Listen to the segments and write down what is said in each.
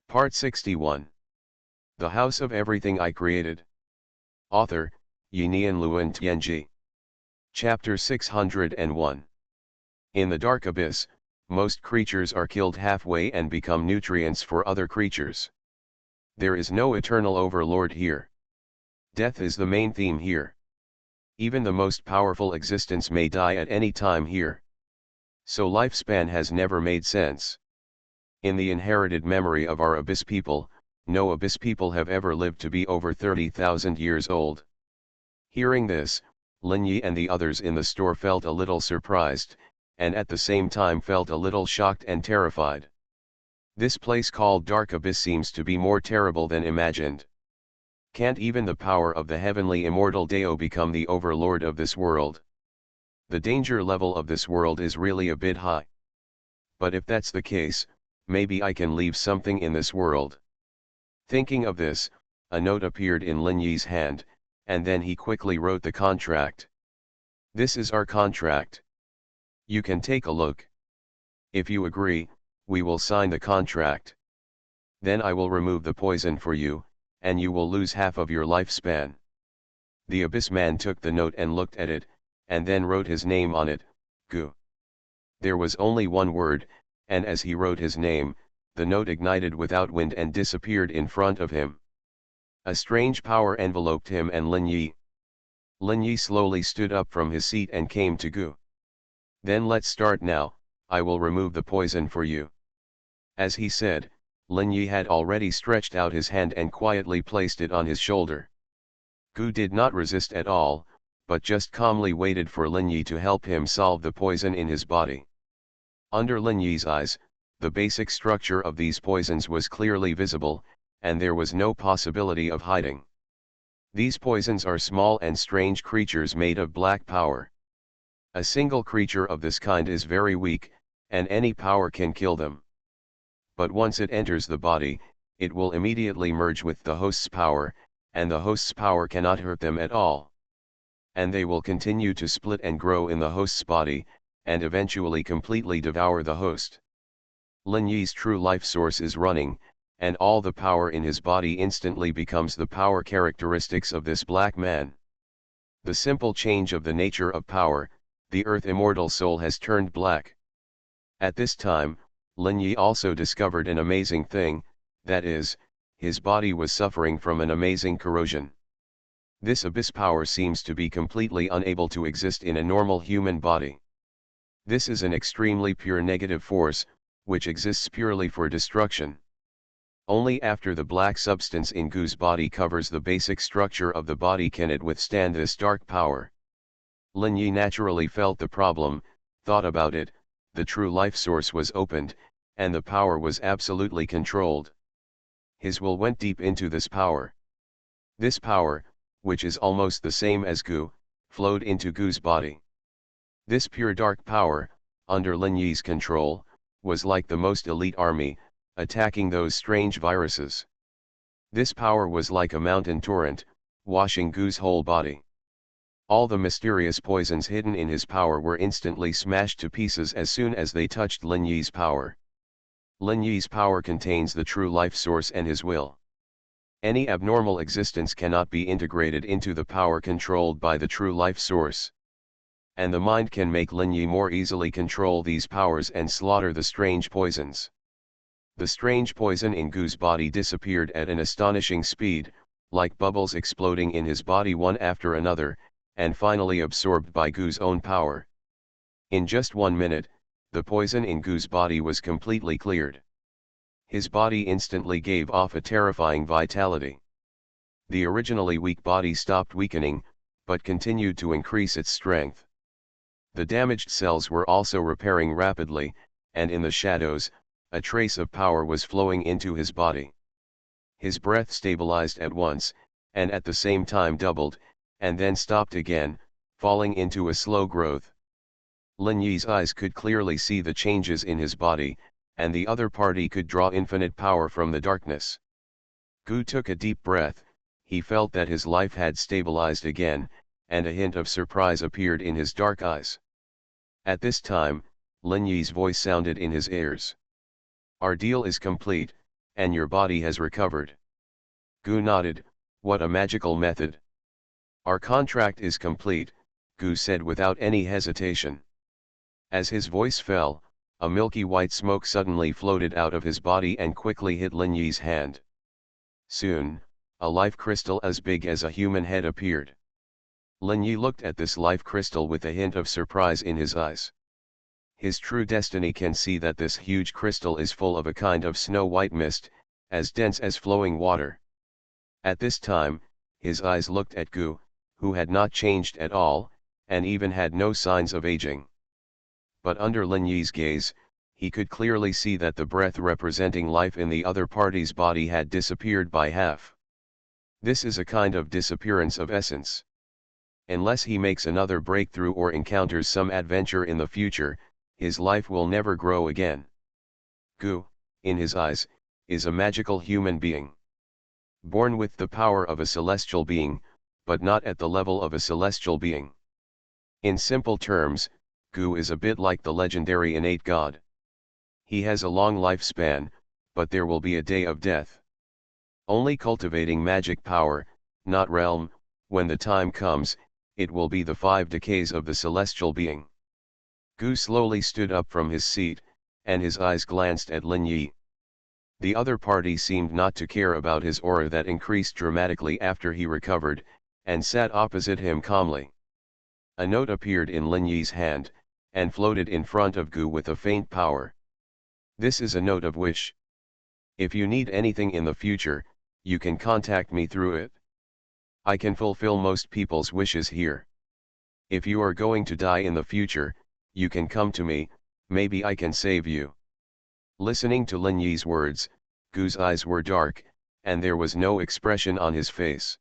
Part 61. The House of Everything I Created. Author, Yinian Luan Tianji. Chapter 601. In the dark abyss, most creatures are killed halfway and become nutrients for other creatures. There is no eternal overlord here. Death is the main theme here. Even the most powerful existence may die at any time here. So lifespan has never made sense. In the inherited memory of our abyss people, no abyss people have ever lived to be over 30,000 years old. Hearing this, Lin Yi and the others in the store felt a little surprised, and at the same time felt a little shocked and terrified. This place called Dark Abyss seems to be more terrible than imagined. Can't even the power of the heavenly immortal Dao become the overlord of this world? The danger level of this world is really a bit high. But if that's the case, maybe I can leave something in this world. Thinking of this, a note appeared in Lin Yi's hand, and then he quickly wrote the contract. This is our contract. You can take a look. If you agree, we will sign the contract. Then I will remove the poison for you, and you will lose half of your lifespan. The abyss man took the note and looked at it, and then wrote his name on it, Gu. There was only one word, and as he wrote his name, the note ignited without wind and disappeared in front of him. A strange power enveloped him and Lin Yi. Lin Yi slowly stood up from his seat and came to Gu. Then let's start now, I will remove the poison for you. As he said, Lin Yi had already stretched out his hand and quietly placed it on his shoulder. Gu did not resist at all, but just calmly waited for Lin Yi to help him solve the poison in his body. Under Lin Yi's eyes, the basic structure of these poisons was clearly visible, and there was no possibility of hiding. These poisons are small and strange creatures made of black power. A single creature of this kind is very weak, and any power can kill them. But once it enters the body, it will immediately merge with the host's power, and the host's power cannot hurt them at all. And they will continue to split and grow in the host's body, and eventually completely devour the host. Lin Yi's true life source is running, and all the power in his body instantly becomes the power characteristics of this black man. The simple change of the nature of power, the earth immortal soul has turned black. At this time, Lin Yi also discovered an amazing thing, that is, his body was suffering from an amazing corrosion. This abyss power seems to be completely unable to exist in a normal human body. This is an extremely pure negative force, which exists purely for destruction. Only after the black substance in Gu's body covers the basic structure of the body can it withstand this dark power. Lin Yi naturally felt the problem, thought about it, the true life source was opened, and the power was absolutely controlled. His will went deep into this power. This power, which is almost the same as Gu, flowed into Gu's body. This pure dark power, under Lin Yi's control, was like the most elite army, attacking those strange viruses. This power was like a mountain torrent, washing Gu's whole body. All the mysterious poisons hidden in his power were instantly smashed to pieces as soon as they touched Lin Yi's power. Lin Yi's power contains the true life source and his will. Any abnormal existence cannot be integrated into the power controlled by the true life source. And the mind can make Lin Yi more easily control these powers and slaughter the strange poisons. The strange poison in Gu's body disappeared at an astonishing speed, like bubbles exploding in his body one after another, and finally absorbed by Gu's own power. In just 1 minute, the poison in Gu's body was completely cleared. His body instantly gave off a terrifying vitality. The originally weak body stopped weakening, but continued to increase its strength. The damaged cells were also repairing rapidly, and in the shadows, a trace of power was flowing into his body. His breath stabilized at once, and at the same time doubled, and then stopped again, falling into a slow growth. Lin Yi's eyes could clearly see the changes in his body, and the other party could draw infinite power from the darkness. Gu took a deep breath, he felt that his life had stabilized again, and a hint of surprise appeared in his dark eyes. At this time, Lin Yi's voice sounded in his ears. Our deal is complete, and your body has recovered. Gu nodded. What a magical method. Our contract is complete, Gu said without any hesitation. As his voice fell, a milky white smoke suddenly floated out of his body and quickly hit Lin Yi's hand. Soon, a life crystal as big as a human head appeared. Lin Yi looked at this life crystal with a hint of surprise in his eyes. His true destiny can see that this huge crystal is full of a kind of snow-white mist, as dense as flowing water. At this time, his eyes looked at Gu, who had not changed at all, and even had no signs of aging. But under Lin Yi's gaze, he could clearly see that the breath representing life in the other party's body had disappeared by half. This is a kind of disappearance of essence. Unless he makes another breakthrough or encounters some adventure in the future, his life will never grow again. Gu, in his eyes, is a magical human being. Born with the power of a celestial being, but not at the level of a celestial being. In simple terms, Gu is a bit like the legendary innate god. He has a long lifespan, but there will be a day of death. Only cultivating magic power, not realm, when the time comes, it will be the 5 decays of the celestial being. Gu slowly stood up from his seat, and his eyes glanced at Lin Yi. The other party seemed not to care about his aura that increased dramatically after he recovered, and sat opposite him calmly. A note appeared in Lin Yi's hand, and floated in front of Gu with a faint power. This is a note of wish. If you need anything in the future, you can contact me through it. I can fulfill most people's wishes here. If you are going to die in the future, you can come to me, maybe I can save you. Listening to Lin Yi's words, Gu's eyes were dark, and there was no expression on his face.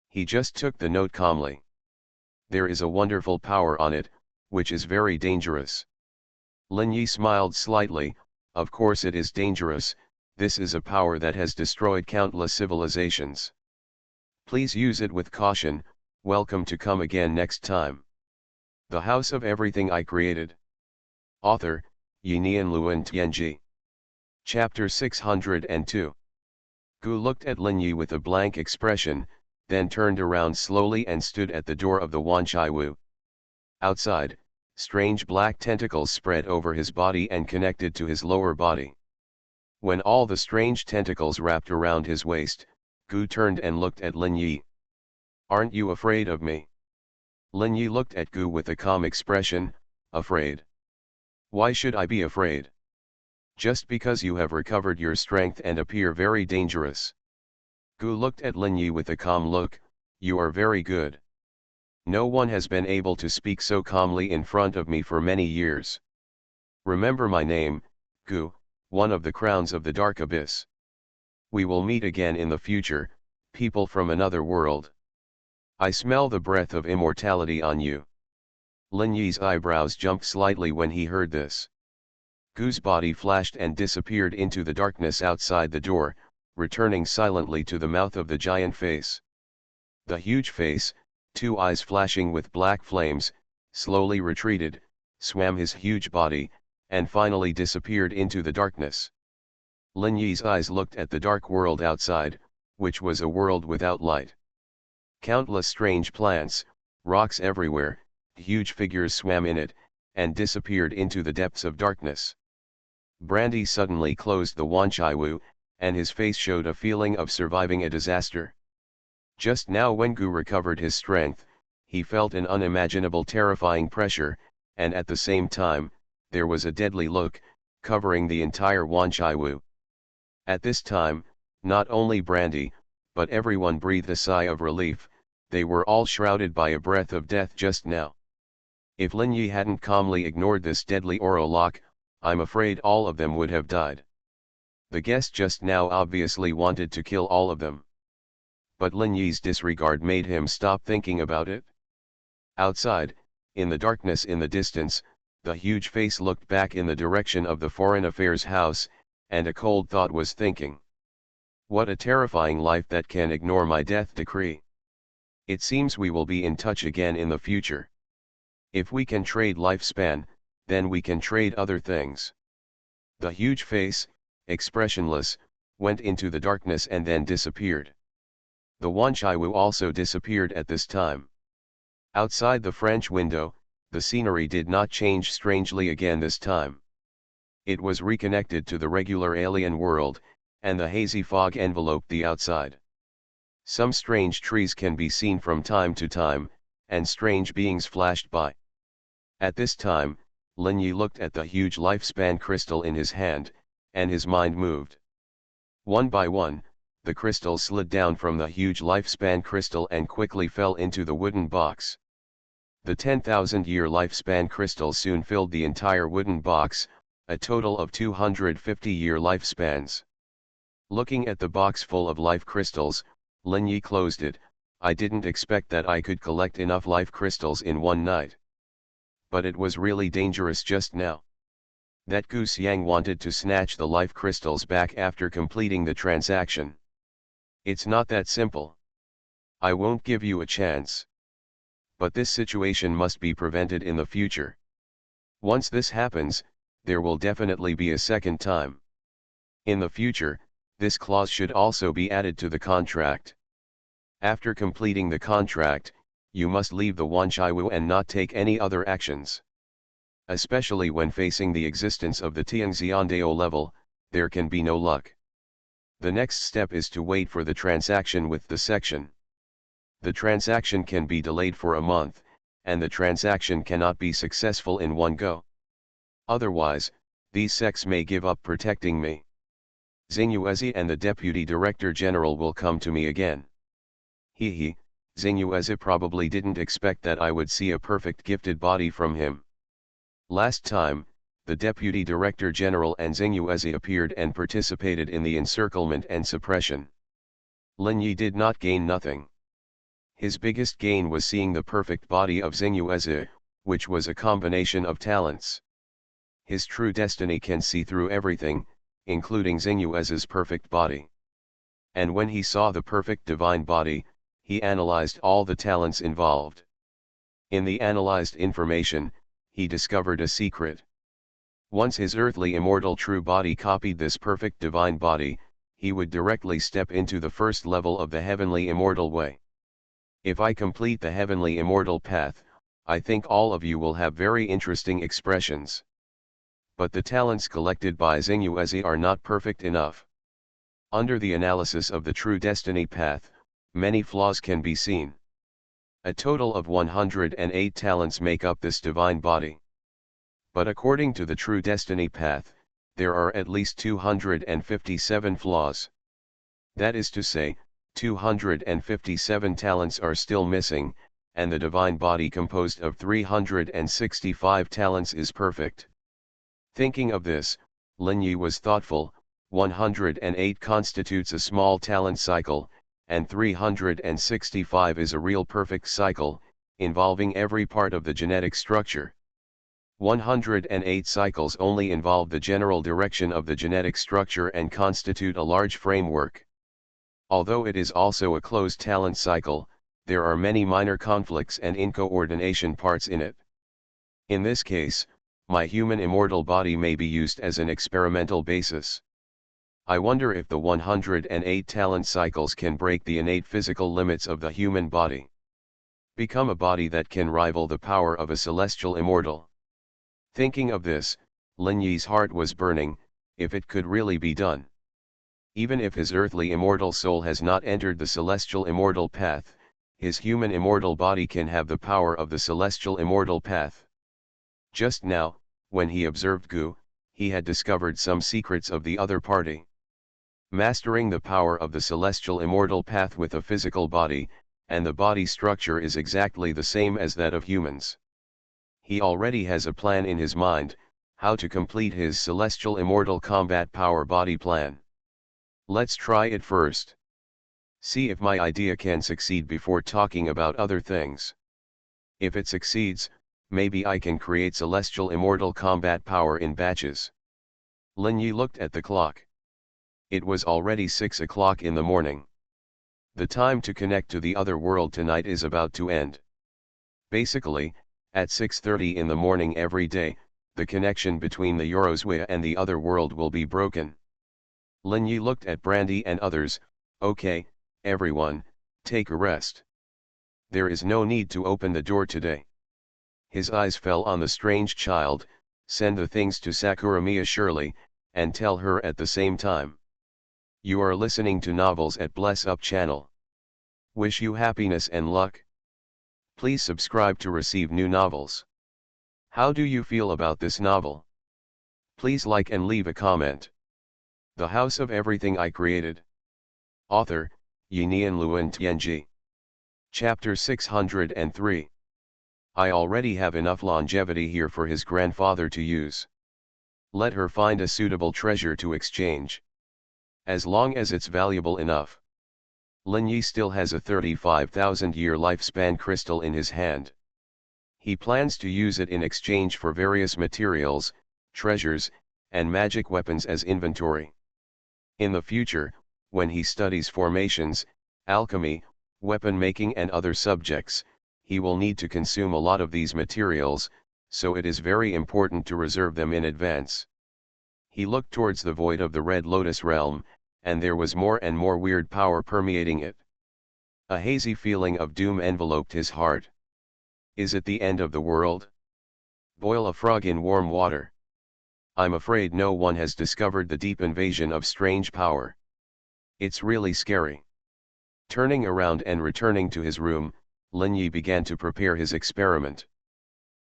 He just took the note calmly. There is a wonderful power on it, which is very dangerous. Lin Yi smiled slightly. Of course it is dangerous, this is a power that has destroyed countless civilizations. Please use it with caution, welcome to come again next time. The House of Everything I Created. Author, Yinian Luan Tianji. Chapter 602. Gu looked at Lin Yi with a blank expression, then turned around slowly and stood at the door of the Wanchai. Outside, strange black tentacles spread over his body and connected to his lower body. When all the strange tentacles wrapped around his waist, Gu turned and looked at Lin Yi. Aren't you afraid of me? Lin Yi looked at Gu with a calm expression. Afraid? Why should I be afraid? Just because you have recovered your strength and appear very dangerous. Gu looked at Lin Yi with a calm look. You are very good. No one has been able to speak so calmly in front of me for many years. Remember my name, Gu, one of the crowns of the dark abyss. We will meet again in the future, people from another world. I smell the breath of immortality on you. Lin Yi's eyebrows jumped slightly when he heard this. Gu's body flashed and disappeared into the darkness outside the door, returning silently to the mouth of the giant face. The huge face, 2 eyes flashing with black flames, slowly retreated, swam his huge body, and finally disappeared into the darkness. Lin Yi's eyes looked at the dark world outside, which was a world without light. Countless strange plants, rocks everywhere, huge figures swam in it, and disappeared into the depths of darkness. Brandy suddenly closed the Wanchai, and his face showed a feeling of surviving a disaster. Just now when Gu recovered his strength, he felt an unimaginable terrifying pressure, and at the same time, there was a deadly look, covering the entire Wanchai. At this time, not only Brandy, but everyone breathed a sigh of relief. They were all shrouded by a breath of death just now. If Lin Yi hadn't calmly ignored this deadly aura lock, I'm afraid all of them would have died. The guest just now obviously wanted to kill all of them. But Lin Yi's disregard made him stop thinking about it. Outside, in the darkness in the distance, the huge face looked back in the direction of the Foreign Affairs House, and a cold thought was thinking. What a terrifying life that can ignore my death decree. It seems we will be in touch again in the future. If we can trade lifespan, then we can trade other things. The huge face, expressionless, went into the darkness and then disappeared. The Xuanhuan also disappeared at this time. Outside the French window, the scenery did not change strangely again this time. It was reconnected to the regular alien world, and the hazy fog enveloped the outside. Some strange trees can be seen from time to time, and strange beings flashed by. At this time, Lin Yi looked at the huge lifespan crystal in his hand, and his mind moved. One by one, the crystals slid down from the huge lifespan crystal and quickly fell into the wooden box. The 10,000-year lifespan crystal soon filled the entire wooden box, a total of 250-year lifespans. Looking at the box full of life crystals, Lin Yi closed it. I didn't expect that I could collect enough life crystals in one night. But it was really dangerous just now. That Goose Yang wanted to snatch the life crystals back after completing the transaction. It's not that simple. I won't give you a chance. But this situation must be prevented in the future. Once this happens, there will definitely be a second time. In the future, this clause should also be added to the contract. After completing the contract, you must leave the Xuanhuan and not take any other actions. Especially when facing the existence of the Tianxiandao level, there can be no luck. The next step is to wait for the transaction with the section. The transaction can be delayed for a month, and the transaction cannot be successful in one go. Otherwise, these sects may give up protecting me. Xingyuezi and the Deputy Director General will come to me again. Xingyuezi probably didn't expect that I would see a perfect gifted body from him. Last time, the Deputy Director General and Xingyuezi appeared and participated in the encirclement and suppression. Lin Yi did not gain nothing. His biggest gain was seeing the perfect body of Xingyuezi, which was a combination of talents. His true destiny can see through everything, including Xingyuezi's perfect body. And when he saw the perfect divine body, he analyzed all the talents involved. In the analyzed information, he discovered a secret. Once his earthly immortal true body copied this perfect divine body, he would directly step into the first level of the heavenly immortal way. If I complete the heavenly immortal path, I think all of you will have very interesting expressions. But the talents collected by Xingyuezi are not perfect enough. Under the analysis of the true destiny path, many flaws can be seen. A total of 108 talents make up this divine body. But according to the true destiny path, there are at least 257 flaws. That is to say, 257 talents are still missing, and the divine body composed of 365 talents is perfect. Thinking of this, Lin Yi was thoughtful. 108 constitutes a small talent cycle, and 365 is a real perfect cycle, involving every part of the genetic structure. 108 cycles only involve the general direction of the genetic structure and constitute a large framework. Although it is also a closed talent cycle, there are many minor conflicts and incoordination parts in it. In this case, my human immortal body may be used as an experimental basis. I wonder if the 108 talent cycles can break the innate physical limits of the human body. Become a body that can rival the power of a celestial immortal. Thinking of this, Lin Yi's heart was burning, if it could really be done. Even if his earthly immortal soul has not entered the celestial immortal path, his human immortal body can have the power of the celestial immortal path. Just now, when he observed Gu, he had discovered some secrets of the other party. Mastering the power of the celestial immortal path with a physical body, and the body structure is exactly the same as that of humans. He already has a plan in his mind, how to complete his celestial immortal combat power body plan. Let's try it first. See if my idea can succeed before talking about other things. If it succeeds, maybe I can create celestial immortal combat power in batches. Lin Yi looked at the clock. It was already 6 o'clock in the morning. The time to connect to the other world tonight is about to end. Basically, at 6:30 in the morning every day, the connection between the Eurozwia and the other world will be broken. Lin Yi looked at Brandy and others. Okay, everyone, take a rest. There is no need to open the door today. His eyes fell on the strange child. Send the things to Sakuramiya Shirley, and tell her at the same time. You are listening to Novels at Bless Up channel. Wish you happiness and luck. Please subscribe to receive new novels. How do you feel about this novel? Please like and leave a comment. The House of Everything I Created. Author, Yinian Luan Tianji. Chapter 603. I already have enough longevity here for his grandfather to use. Let her find a suitable treasure to exchange. As long as it's valuable enough. Lin Yi still has a 35,000-year lifespan crystal in his hand. He plans to use it in exchange for various materials, treasures, and magic weapons as inventory. In the future, when he studies formations, alchemy, weapon making and other subjects, he will need to consume a lot of these materials, so it is very important to reserve them in advance. He looked towards the void of the Red Lotus realm, and there was more and more weird power permeating it. A hazy feeling of doom enveloped his heart. Is it the end of the world? Boil a frog in warm water. I'm afraid no one has discovered the deep invasion of strange power. It's really scary. Turning around and returning to his room, Lin Yi began to prepare his experiment.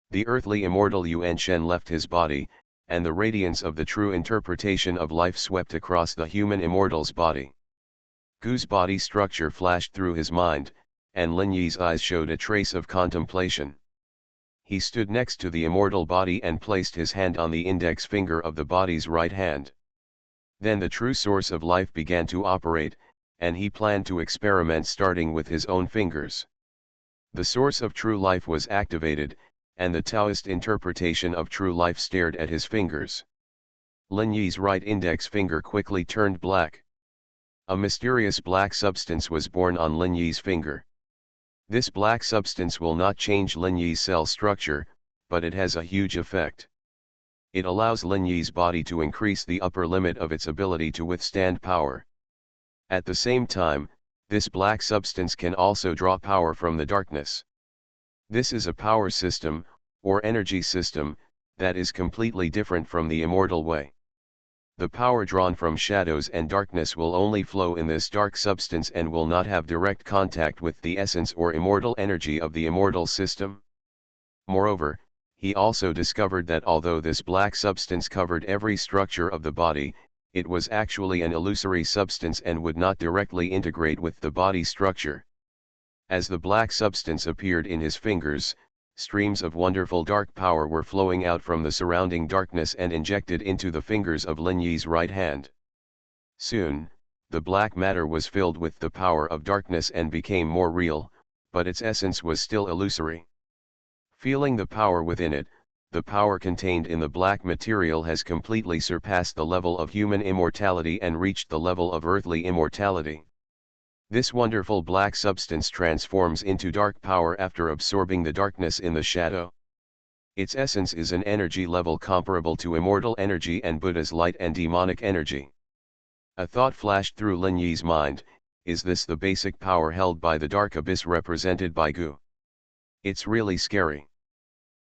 The earthly immortal Yuan Shen left his body, and the radiance of the true interpretation of life swept across the human immortal's body. Gu's body structure flashed through his mind, and Lin Yi's eyes showed a trace of contemplation. He stood next to the immortal body and placed his hand on the index finger of the body's right hand. Then the true source of life began to operate, and he planned to experiment starting with his own fingers. The source of true life was activated, and the Taoist interpretation of true life stared at his fingers. Lin Yi's right index finger quickly turned black. A mysterious black substance was born on Lin Yi's finger. This black substance will not change Lin Yi's cell structure, but it has a huge effect. It allows Lin Yi's body to increase the upper limit of its ability to withstand power. At the same time, this black substance can also draw power from the darkness. This is a power system, or energy system, that is completely different from the immortal way. The power drawn from shadows and darkness will only flow in this dark substance and will not have direct contact with the essence or immortal energy of the immortal system. Moreover, he also discovered that although this black substance covered every structure of the body, it was actually an illusory substance and would not directly integrate with the body structure. As the black substance appeared in his fingers, streams of wonderful dark power were flowing out from the surrounding darkness and injected into the fingers of Lin Yi's right hand. Soon, the black matter was filled with the power of darkness and became more real, but its essence was still illusory. Feeling the power within it, the power contained in the black material has completely surpassed the level of human immortality and reached the level of earthly immortality. This wonderful black substance transforms into dark power after absorbing the darkness in the shadow. Its essence is an energy level comparable to immortal energy and Buddha's light and demonic energy. A thought flashed through Lin Yi's mind: is this the basic power held by the dark abyss represented by Gu? It's really scary.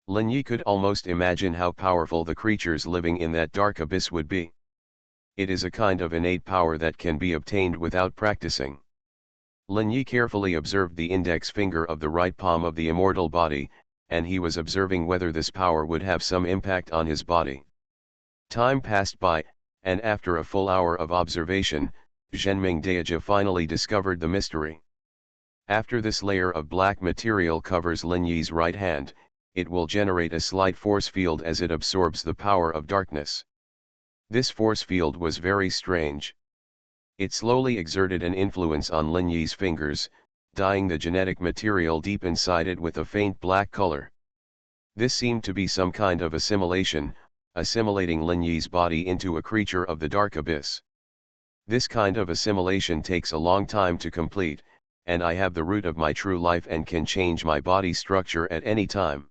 Lin Yi could almost imagine how powerful the creatures living in that dark abyss would be. It is a kind of innate power that can be obtained without practicing. Lin Yi carefully observed the index finger of the right palm of the immortal body, and he was observing whether this power would have some impact on his body. Time passed by, and after a full hour of observation, Zhenming Daija finally discovered the mystery. After this layer of black material covers Lin Yi's right hand, it will generate a slight force field as it absorbs the power of darkness. This force field was very strange. It slowly exerted an influence on Lin Yi's fingers, dyeing the genetic material deep inside it with a faint black color. This seemed to be some kind of assimilation, assimilating Lin Yi's body into a creature of the dark abyss. This kind of assimilation takes a long time to complete, and I have the root of my true life and can change my body structure at any time.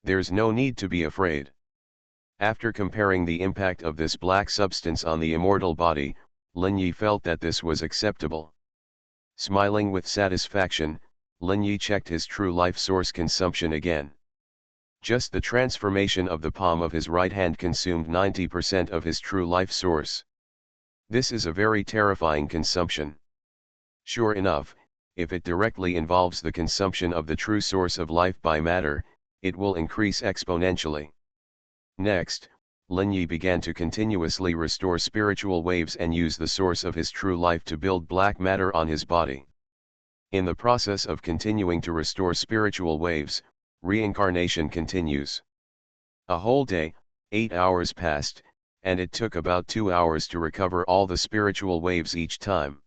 There's no need to be afraid. After comparing the impact of this black substance on the immortal body, Lin Yi felt that this was acceptable. Smiling with satisfaction, Lin Yi checked his true life source consumption again. Just the transformation of the palm of his right hand consumed 90% of his true life source. This is a very terrifying consumption. Sure enough, if it directly involves the consumption of the true source of life by matter, it will increase exponentially. Next, Lin Yi began to continuously restore spiritual waves and use the source of his true life to build black matter on his body. In the process of continuing to restore spiritual waves, reincarnation continues. A whole day, 8 hours passed, and it took about 2 hours to recover all the spiritual waves each time.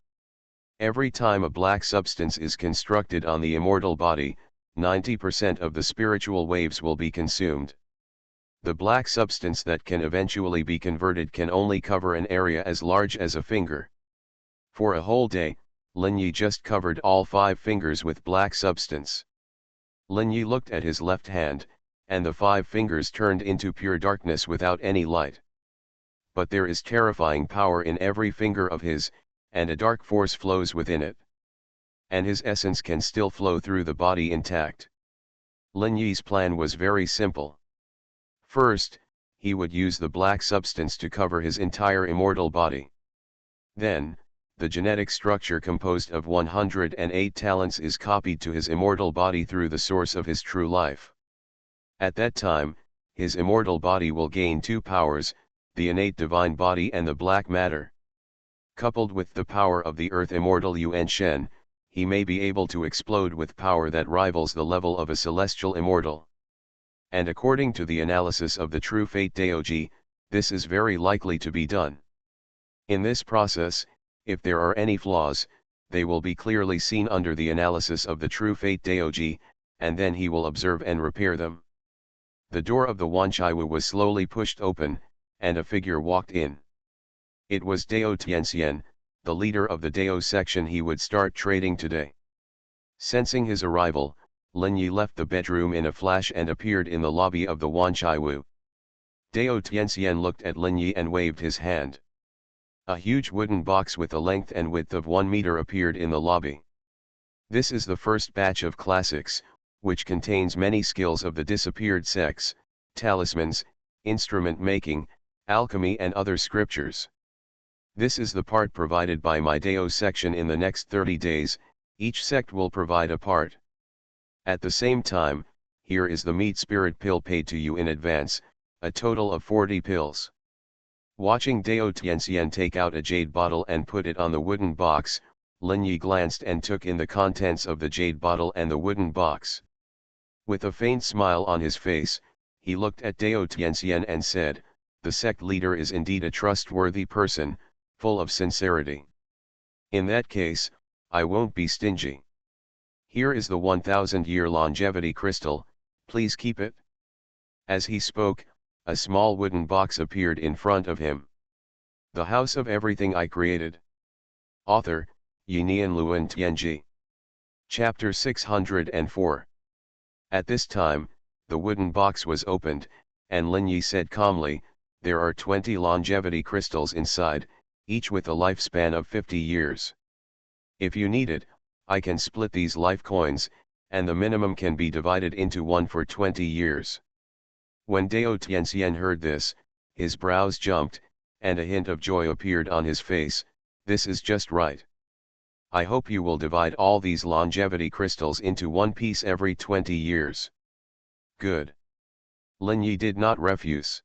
Every time a black substance is constructed on the immortal body, 90% of the spiritual waves will be consumed. The black substance that can eventually be converted can only cover an area as large as a finger. For a whole day, Lin Yi just covered all 5 fingers with black substance. Lin Yi looked at his left hand, and the 5 fingers turned into pure darkness without any light. But there is terrifying power in every finger of his, and a dark force flows within it. And his essence can still flow through the body intact. Lin Yi's plan was very simple. First, he would use the black substance to cover his entire immortal body. Then, the genetic structure composed of 108 talents is copied to his immortal body through the source of his true life. At that time, his immortal body will gain 2 powers, the innate divine body and the black matter. Coupled with the power of the earth immortal Yuan Shen, he may be able to explode with power that rivals the level of a celestial immortal. And according to the analysis of the true fate Daoji, this is very likely to be done. In this process, if there are any flaws, they will be clearly seen under the analysis of the true fate Daoji, and then he will observe and repair them. The door of the Wanchaiwu was slowly pushed open, and a figure walked in. It was Dao Tianxian, the leader of the Dao section he would start trading today. Sensing his arrival, Lin Yi left the bedroom in a flash and appeared in the lobby of the Wanchaiwu. Dao Tianxian looked at Lin Yi and waved his hand. A huge wooden box with a length and width of 1 meter appeared in the lobby. This is the first batch of classics, which contains many skills of the disappeared sex, talismans, instrument making, alchemy and other scriptures. This is the part provided by my Dao section. In the next 30 days, each sect will provide a part. At the same time, here is the meat spirit pill paid to you in advance, a total of 40 pills. Watching Dao Tianxian take out a jade bottle and put it on the wooden box, Lin Yi glanced and took in the contents of the jade bottle and the wooden box. With a faint smile on his face, he looked at Dao Tianxian and said, "The sect leader is indeed a trustworthy person, full of sincerity. In that case, I won't be stingy. Here is the 1000-year longevity crystal, please keep it." As he spoke, a small wooden box appeared in front of him. The House of Everything I Created. Author, Yinian Luan Tianji. Chapter 604. At this time, the wooden box was opened, and Lin Yi said calmly, "There are 20 longevity crystals inside, each with a lifespan of 50 years. If you need it, I can split these life coins, and the minimum can be divided into 1 for 20 years. When Dao Tianxian heard this, his brows jumped, and a hint of joy appeared on his face. "This is just right. I hope you will divide all these longevity crystals into 1 piece every 20 years. Good." Lin Yi did not refuse.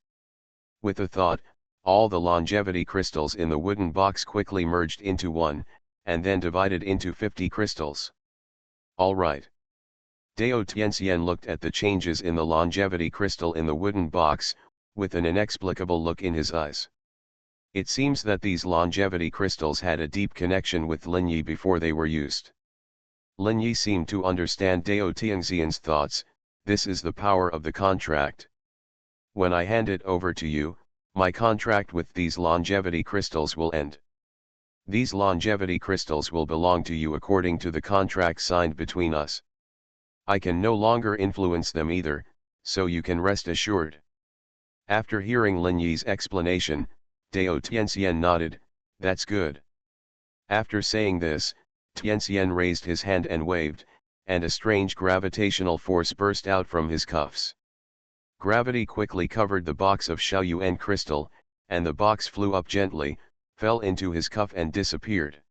With a thought, all the longevity crystals in the wooden box quickly merged into 1, and then divided into 50 crystals. All right. Dao Tianxian looked at the changes in the longevity crystal in the wooden box, with an inexplicable look in his eyes. It seems that these longevity crystals had a deep connection with Lin Yi before they were used. Lin Yi seemed to understand Dao Tianxian's thoughts. "This is the power of the contract. When I hand it over to you, my contract with these longevity crystals will end. These longevity crystals will belong to you according to the contract signed between us. I can no longer influence them either, so you can rest assured." After hearing Lin Yi's explanation, Dao Tianxian nodded, That's good. After saying this, Tianxian raised his hand and waved, and a strange gravitational force burst out from his cuffs. Gravity quickly covered the box of Xuanhuan crystal, and the box flew up gently, fell into his cuff and disappeared.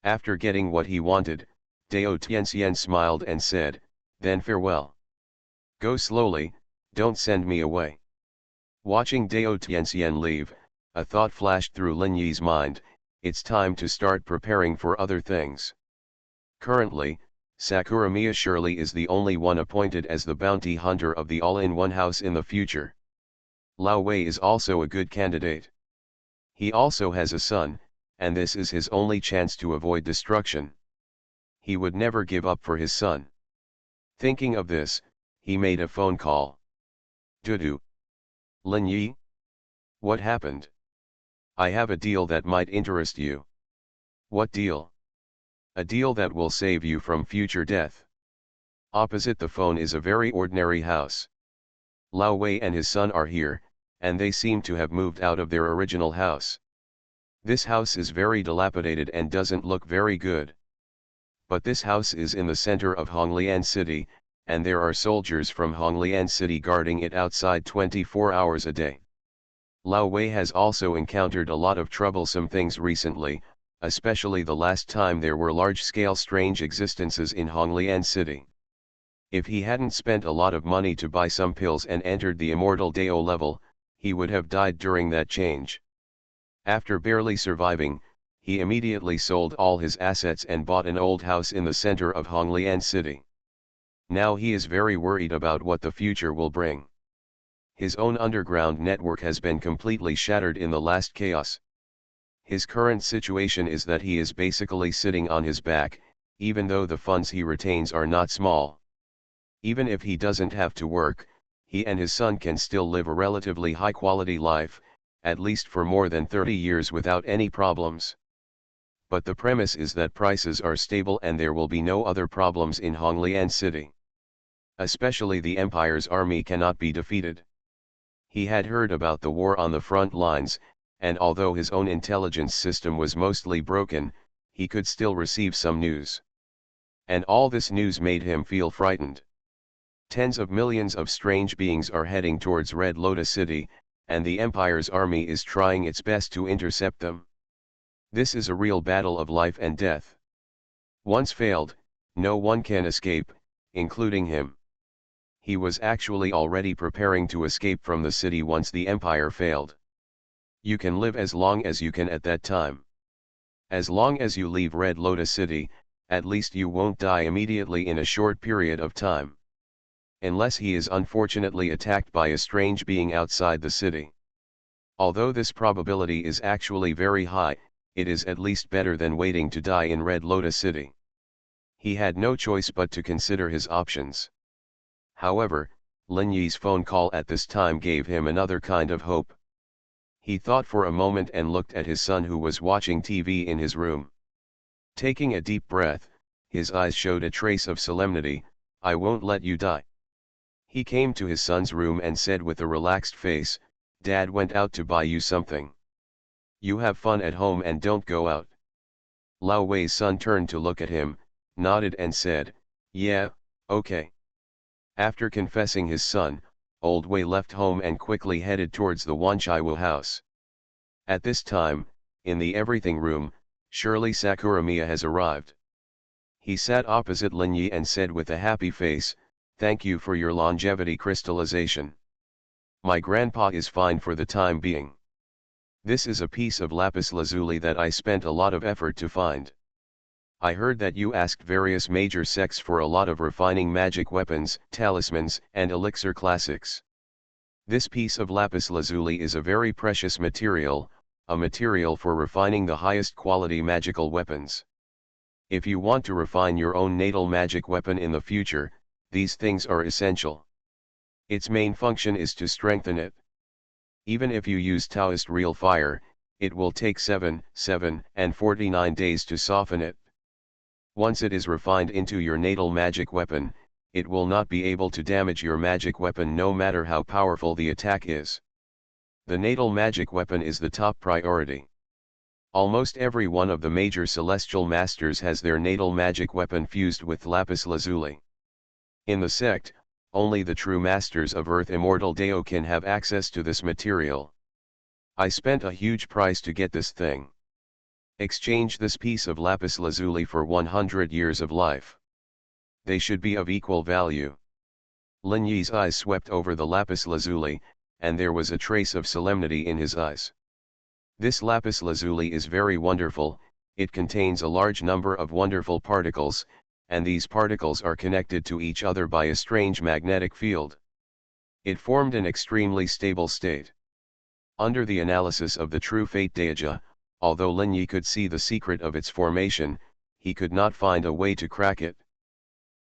After getting what he wanted, Dao Tianxian smiled and said, "Then farewell. Go slowly, don't send me away." Watching Dao Tianxian leave, a thought flashed through Lin Yi's mind: it's time to start preparing for other things. Currently, Sakuramiya surely is the only one appointed as the bounty hunter of the all-in-one house in the future. Lao Wei is also a good candidate. He also has a son, and this is his only chance to avoid destruction. He would never give up for his son. Thinking of this, he made a phone call. Dudu. Lin Yi? What happened? I have a deal that might interest you. What deal? A deal that will save you from future death. Opposite the phone is a very ordinary house. Lao Wei and his son are here, and they seem to have moved out of their original house. This house is very dilapidated and doesn't look very good. But this house is in the center of Honglian City, and there are soldiers from Honglian City guarding it outside 24 hours a day. Lao Wei has also encountered a lot of troublesome things recently, especially the last time there were large-scale strange existences in Honglian City. If he hadn't spent a lot of money to buy some pills and entered the immortal Dao level, he would have died during that change. After barely surviving, he immediately sold all his assets and bought an old house in the center of Honglian City. Now he is very worried about what the future will bring. His own underground network has been completely shattered in the last chaos. His current situation is that he is basically sitting on his back, even though the funds he retains are not small. Even if he doesn't have to work, he and his son can still live a relatively high-quality life, at least for more than 30 years without any problems. But the premise is that prices are stable and there will be no other problems in Honglian City. Especially the Empire's army cannot be defeated. He had heard about the war on the front lines, and although his own intelligence system was mostly broken, he could still receive some news. And all this news made him feel frightened. Tens of millions of strange beings are heading towards Red Lotus City, and the Empire's army is trying its best to intercept them. This is a real battle of life and death. Once failed, no one can escape, including him. He was actually already preparing to escape from the city once the Empire failed. You can live as long as you can at that time. As long as you leave Red Lotus City, at least you won't die immediately in a short period of time. Unless he is unfortunately attacked by a strange being outside the city. Although this probability is actually very high, it is at least better than waiting to die in Red Lotus City. He had no choice but to consider his options. However, Lin Yi's phone call at this time gave him another kind of hope. He thought for a moment and looked at his son who was watching TV in his room. Taking a deep breath, his eyes showed a trace of solemnity. "I won't let you die." He came to his son's room and said with a relaxed face, "Dad went out to buy you something. You have fun at home and don't go out." Lao Wei's son turned to look at him, nodded and said, "Yeah, okay." After confessing his son, Old Wei left home and quickly headed towards the Wanchaiwu house. At this time, in the everything room, surely Sakuramiya has arrived. He sat opposite Lin Yi and said with a happy face, "Thank you for your longevity crystallization. My grandpa is fine for the time being. This is a piece of lapis lazuli that I spent a lot of effort to find. I heard that you asked various major sects for a lot of refining magic weapons, talismans, and elixir classics. This piece of lapis lazuli is a very precious material, a material for refining the highest quality magical weapons. If you want to refine your own natal magic weapon in the future, these things are essential. Its main function is to strengthen it. Even if you use Taoist real fire, it will take 7, and 49 days to soften it. Once it is refined into your natal magic weapon, it will not be able to damage your magic weapon no matter how powerful the attack is. The natal magic weapon is the top priority. Almost every one of the major celestial masters has their natal magic weapon fused with lapis lazuli. In the sect, only the true masters of Earth Immortal Deo can have access to this material. I spent a huge price to get this thing. Exchange this piece of lapis lazuli for 100 years of life. They should be of equal value. Lin Yi's eyes swept over the lapis lazuli, and there was a trace of solemnity in his eyes. This lapis lazuli is very wonderful, it contains a large number of wonderful particles, and these particles are connected to each other by a strange magnetic field. It formed an extremely stable state. Under the analysis of the true fate Deja, although Lin Yi could see the secret of its formation, he could not find a way to crack it.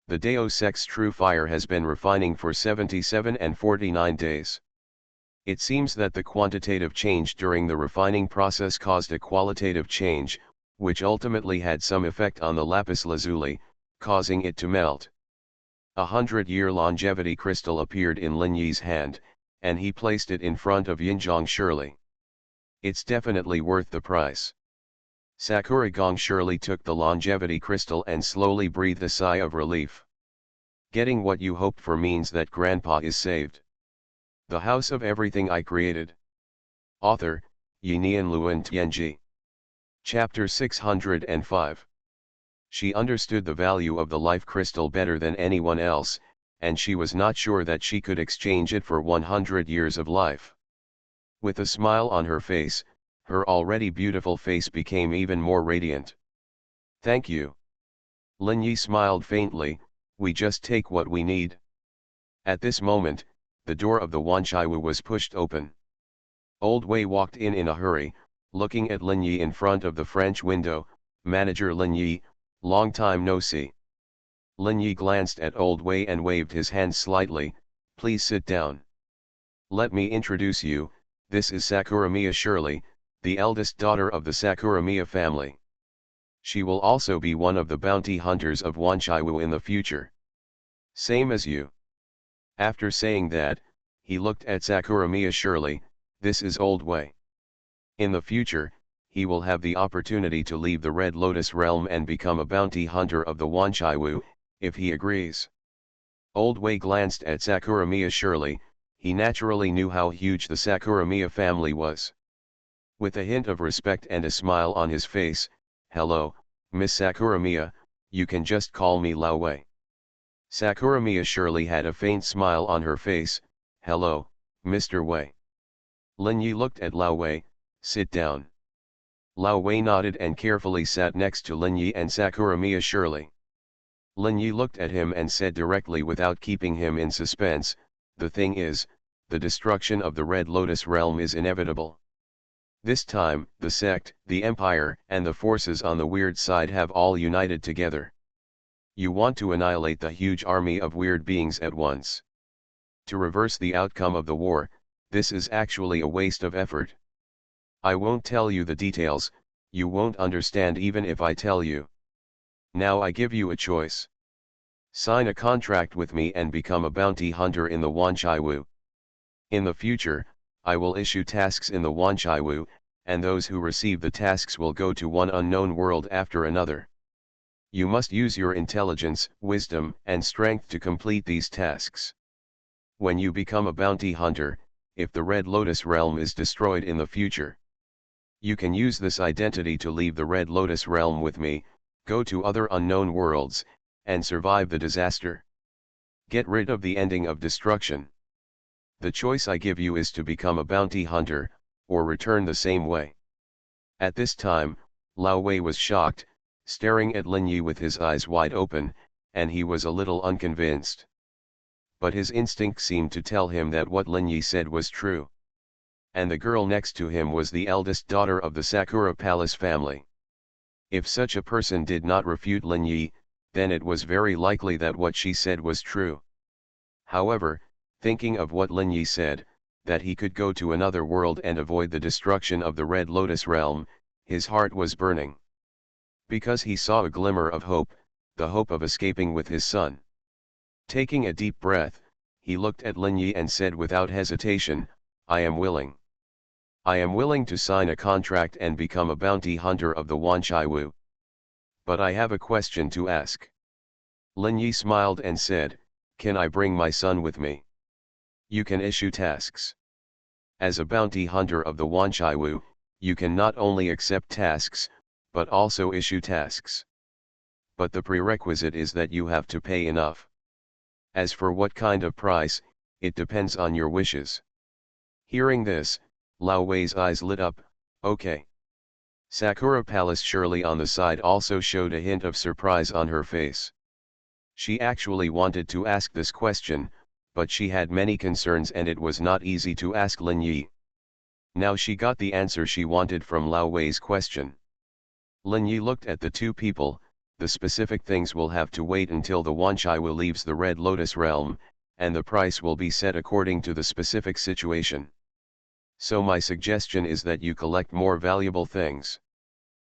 The Deo sect's true fire has been refining for 77 and 49 days. It seems that the quantitative change during the refining process caused a qualitative change, which ultimately had some effect on the lapis lazuli, causing it to melt. 100-year longevity crystal appeared in Lin Yi's hand, and he placed it in front of Yinjiang Shirley. It's definitely worth the price. Sakura Gong Shirley took the longevity crystal and slowly breathed a sigh of relief. Getting what you hoped for means that Grandpa is saved. The House of Everything I Created. Author, Yinian Luan Tianji. Chapter 605. She understood the value of the life crystal better than anyone else, and she was not sure that she could exchange it for 100 years of life. With a smile on her face, her already beautiful face became even more radiant. Thank you. Lin Yi smiled faintly, we just take what we need. At this moment, the door of the Wanchaiwu was pushed open. Old Wei walked in a hurry, looking at Lin Yi in front of the French window. Manager Lin Yi, long time no see. Lin Yi glanced at Old Wei and waved his hand slightly, please sit down. Let me introduce you, this is Sakuramiya Shirley, the eldest daughter of the Sakuramiya family. She will also be one of the bounty hunters of Wanchaiwu in the future. Same as you. After saying that, he looked at Sakuramiya Shirley, this is Old Wei. In the future, he will have the opportunity to leave the Red Lotus realm and become a bounty hunter of the Wanchaiwu, if he agrees. Old Wei glanced at Sakuramiya Shirley, he naturally knew how huge the Sakuramiya family was. With a hint of respect and a smile on his face, hello, Miss Sakuramiya, you can just call me Lao Wei. Sakuramiya Shirley had a faint smile on her face, hello, Mr. Wei. Lin Yi looked at Lao Wei, sit down. Lao Wei nodded and carefully sat next to Lin Yi and Sakuramiya Shirley. Lin Yi looked at him and said directly without keeping him in suspense, the thing is, the destruction of the Red Lotus realm is inevitable. This time, the sect, the empire, and the forces on the weird side have all united together. You want to annihilate the huge army of weird beings at once. To reverse the outcome of the war, this is actually a waste of effort. I won't tell you the details, you won't understand even if I tell you. Now I give you a choice. Sign a contract with me and become a bounty hunter in the Wanchaiwu. In the future, I will issue tasks in the Wanchaiwu, and those who receive the tasks will go to one unknown world after another. You must use your intelligence, wisdom, and strength to complete these tasks. When you become a bounty hunter, if the Red Lotus realm is destroyed in the future, you can use this identity to leave the Red Lotus realm with me, go to other unknown worlds, and survive the disaster. Get rid of the ending of destruction. The choice I give you is to become a bounty hunter, or return the same way. At this time, Lao Wei was shocked, staring at Lin Yi with his eyes wide open, and he was a little unconvinced. But his instinct seemed to tell him that what Lin Yi said was true. And the girl next to him was the eldest daughter of the Sakura Palace family. If such a person did not refute Lin Yi, then it was very likely that what she said was true. However, thinking of what Lin Yi said, that he could go to another world and avoid the destruction of the Red Lotus realm, his heart was burning. Because he saw a glimmer of hope, the hope of escaping with his son. Taking a deep breath, he looked at Lin Yi and said without hesitation, I am willing. I am willing to sign a contract and become a bounty hunter of the Wanchai. But I have a question to ask. Lin Yi smiled and said, can I bring my son with me? You can issue tasks. As a bounty hunter of the Wanchai, you can not only accept tasks, but also issue tasks. But the prerequisite is that you have to pay enough. As for what kind of price, it depends on your wishes. Hearing this, Lao Wei's eyes lit up. Okay. Sakura Palace Shirley on the side also showed a hint of surprise on her face. She actually wanted to ask this question, but she had many concerns and it was not easy to ask Lin Yi. Now she got the answer she wanted from Lao Wei's question. Lin Yi looked at the two people. The specific things will have to wait until the Wanchai leaves the Red Lotus realm, and the price will be set according to the specific situation. So my suggestion is that you collect more valuable things.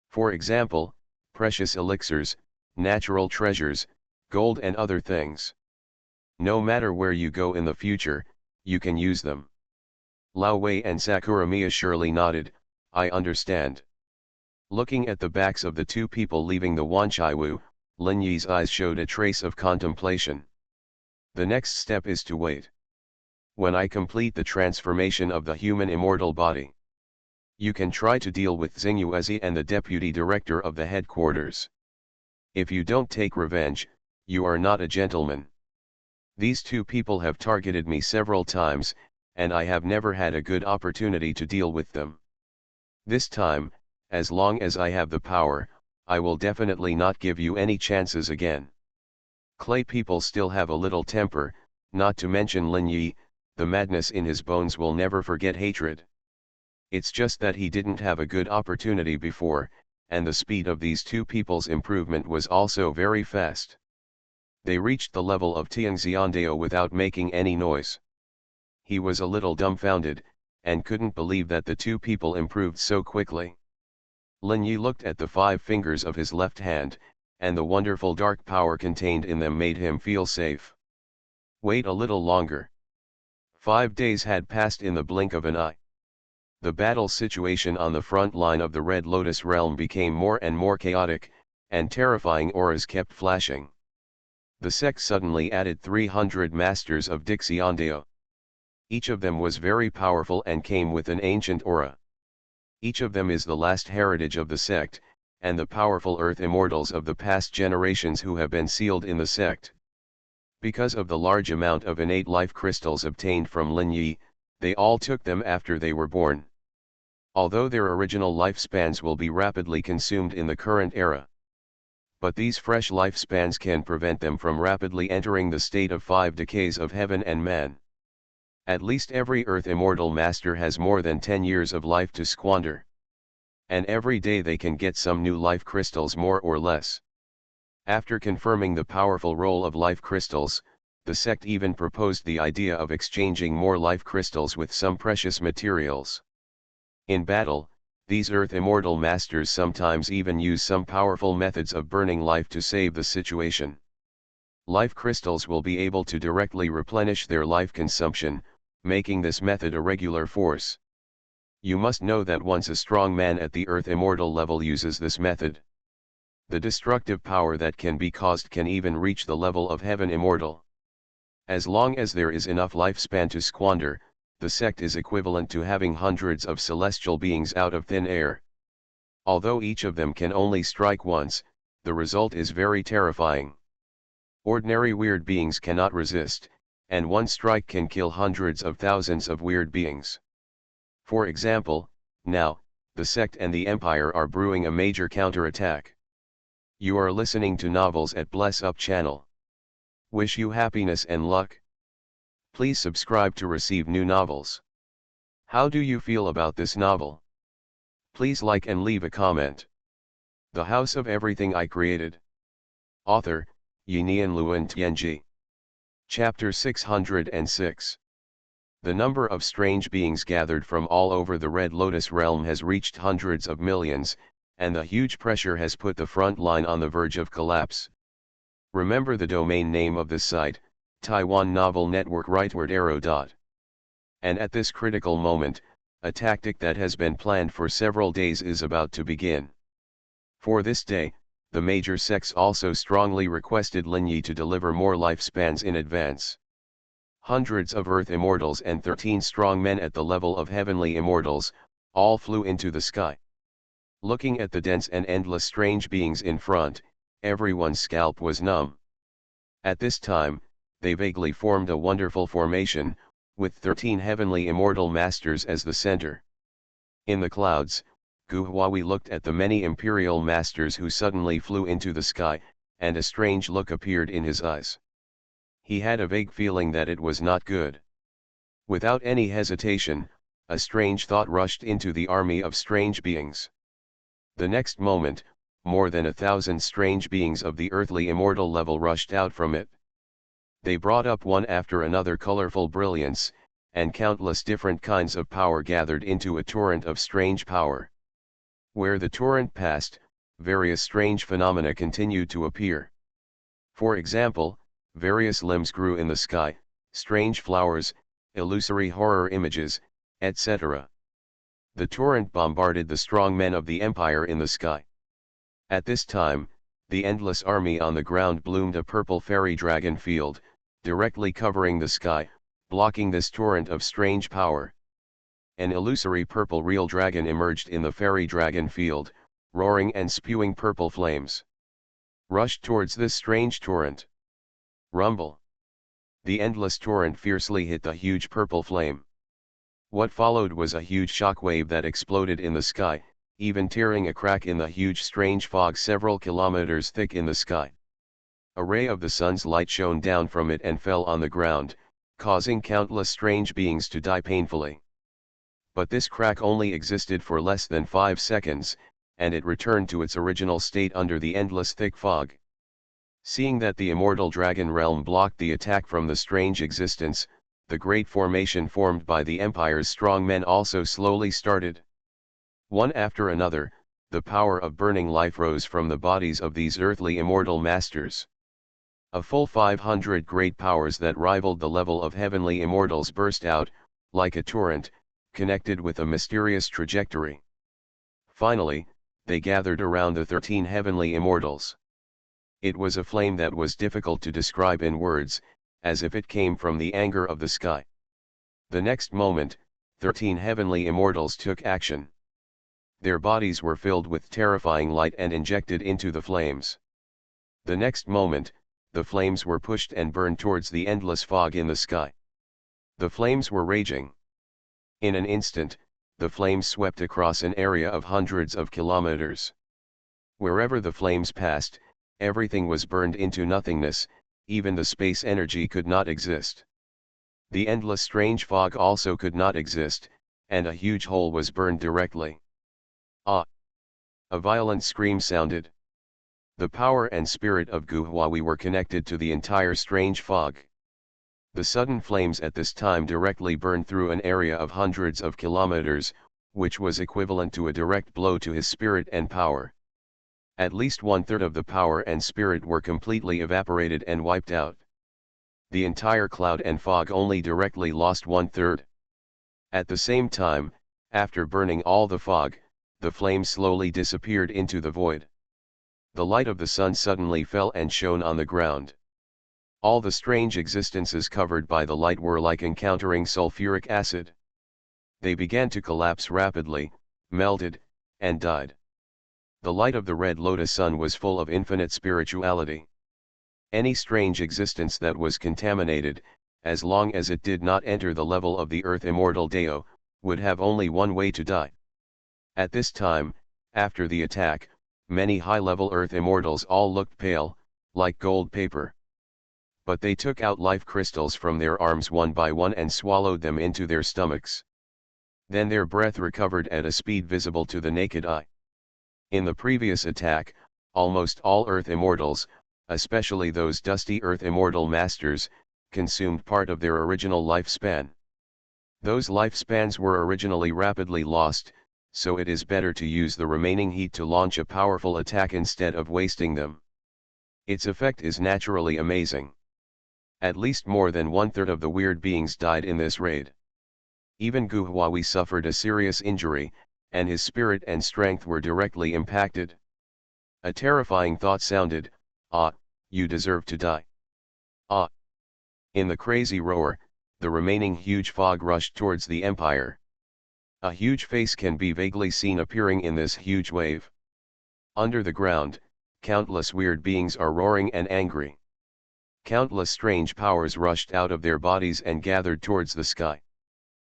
For example, precious elixirs, natural treasures, gold and other things. No matter where you go in the future, you can use them. Lao Wei and Sakura Mia surely nodded, I understand. Looking at the backs of the two people leaving the Wanchai, Lin Yi's eyes showed a trace of contemplation. The next step is to wait. When I complete the transformation of the human immortal body, you can try to deal with Xingyuezi and the deputy director of the headquarters. If you don't take revenge, you are not a gentleman. These two people have targeted me several times, and I have never had a good opportunity to deal with them. This time, as long as I have the power, I will definitely not give you any chances again. Clay people still have a little temper, not to mention Lin Yi, the madness in his bones will never forget hatred. It's just that he didn't have a good opportunity before, and the speed of these two people's improvement was also very fast. They reached the level of Tianxiandao without making any noise. He was a little dumbfounded, and couldn't believe that the two people improved so quickly. Lin Yi looked at the 5 fingers of his left hand, and the wonderful dark power contained in them made him feel safe. Wait a little longer. 5 days had passed in the blink of an eye. The battle situation on the front line of the Red Lotus realm became more and more chaotic, and terrifying auras kept flashing. The sect suddenly added 300 masters of Dixiandeo. Each of them was very powerful and came with an ancient aura. Each of them is the last heritage of the sect, and the powerful earth immortals of the past generations who have been sealed in the sect. Because of the large amount of innate life crystals obtained from Lin Yi, they all took them after they were born. Although their original lifespans will be rapidly consumed in the current era. But these fresh lifespans can prevent them from rapidly entering the state of 5 decays of heaven and man. At least every earth immortal master has more than 10 years of life to squander. And every day they can get some new life crystals more or less. After confirming the powerful role of life crystals, the sect even proposed the idea of exchanging more life crystals with some precious materials. In battle, these earth immortal masters sometimes even use some powerful methods of burning life to save the situation. Life crystals will be able to directly replenish their life consumption, making this method a regular force. You must know that once a strong man at the earth immortal level uses this method, the destructive power that can be caused can even reach the level of heaven immortal. As long as there is enough lifespan to squander, the sect is equivalent to having hundreds of celestial beings out of thin air. Although each of them can only strike once, the result is very terrifying. Ordinary weird beings cannot resist, and one strike can kill hundreds of thousands of weird beings. For example, now, the sect and the empire are brewing a major counterattack. You are listening to Novels at Bless Up channel. Wish you happiness and luck. Please subscribe to receive new novels. How do you feel about this novel? Please like and leave a comment. The House of Everything I Created. Author, Yinian Luan Tianji. Chapter 606. The number of strange beings gathered from all over the Red Lotus realm has reached hundreds of millions, and the huge pressure has put the front line on the verge of collapse. Remember the domain name of this site, Taiwan Novel Network rightward arrow. And at this critical moment, A tactic that has been planned for several days is about to begin. For this day, the major sects also strongly requested Lin Yi to deliver more lifespans in advance. Hundreds of Earth Immortals and 13 strong men at the level of Heavenly Immortals, all flew into the sky. Looking at the dense and endless strange beings in front, everyone's scalp was numb. At this time, they vaguely formed a wonderful formation, with 13 Heavenly Immortal Masters as the center. In the clouds, Gu Huai looked at the many Imperial Masters who suddenly flew into the sky, and a strange look appeared in his eyes. He had a vague feeling that it was not good. Without any hesitation, a strange thought rushed into the army of strange beings. The next moment, more than 1,000 strange beings of the earthly immortal level rushed out from it. They brought up one after another colorful brilliance, and countless different kinds of power gathered into a torrent of strange power. Where the torrent passed, various strange phenomena continued to appear. For example, various limbs grew in the sky, strange flowers, illusory horror images, etc. The torrent bombarded the strong men of the empire in the sky. At this time, the endless army on the ground bloomed a purple fairy dragon field, directly covering the sky, blocking this torrent of strange power. An illusory purple real dragon emerged in the fairy dragon field, roaring and spewing purple flames. Rushed towards this strange torrent. Rumble. The endless torrent fiercely hit the huge purple flame. What followed was a huge shockwave that exploded in the sky, even tearing a crack in the huge strange fog several kilometers thick in the sky. A ray of the sun's light shone down from it and fell on the ground, causing countless strange beings to die painfully. But this crack only existed for less than 5 seconds, and it returned to its original state under the endless thick fog. Seeing that the immortal dragon realm blocked the attack from the strange existence, the great formation formed by the empire's strong men also slowly started. One after another, the power of burning life rose from the bodies of these earthly immortal masters. A full 500 great powers that rivaled the level of heavenly immortals burst out, like a torrent, connected with a mysterious trajectory. Finally, they gathered around the 13 heavenly immortals. It was a flame that was difficult to describe in words, as if it came from the anger of the sky. The next moment, 13 heavenly immortals took action. Their bodies were filled with terrifying light and injected into the flames. The next moment, the flames were pushed and burned towards the endless fog in the sky. The flames were raging. In an instant, the flames swept across an area of hundreds of kilometers. Wherever the flames passed, everything was burned into nothingness, even the space energy could not exist. The endless strange fog also could not exist, and a huge hole was burned directly. Ah! A violent scream sounded. The power and spirit of Gu Huai were connected to the entire strange fog. The sudden flames at this time directly burned through an area of hundreds of kilometers, which was equivalent to a direct blow to his spirit and power. At least 1/3 of the power and spirit were completely evaporated and wiped out. The entire cloud and fog only directly lost 1/3. At the same time, after burning all the fog, the flames slowly disappeared into the void. The light of the sun suddenly fell and shone on the ground. All the strange existences covered by the light were like encountering sulfuric acid. They began to collapse rapidly, melted, and died. The light of the red lotus sun was full of infinite spirituality. Any strange existence that was contaminated, as long as it did not enter the level of the earth immortal Deo, would have only one way to die. At this time, after the attack, many high-level earth immortals all looked pale, like gold paper. But they took out life crystals from their arms one by one and swallowed them into their stomachs. Then their breath recovered at a speed visible to the naked eye. In the previous attack, almost all earth immortals, especially those dusty earth immortal masters, consumed part of their original lifespan. Those lifespans were originally rapidly lost, so it is better to use the remaining heat to launch a powerful attack instead of wasting them. Its effect is naturally amazing. At least more than 1/3 of the weird beings died in this raid. Even Gu Huawei suffered a serious injury, and his spirit and strength were directly impacted. A terrifying thought sounded, "Ah, you deserve to die." Ah! In the crazy roar, the remaining huge fog rushed towards the Empire. A huge face can be vaguely seen appearing in this huge wave. Under the ground, countless weird beings are roaring and angry. Countless strange powers rushed out of their bodies and gathered towards the sky.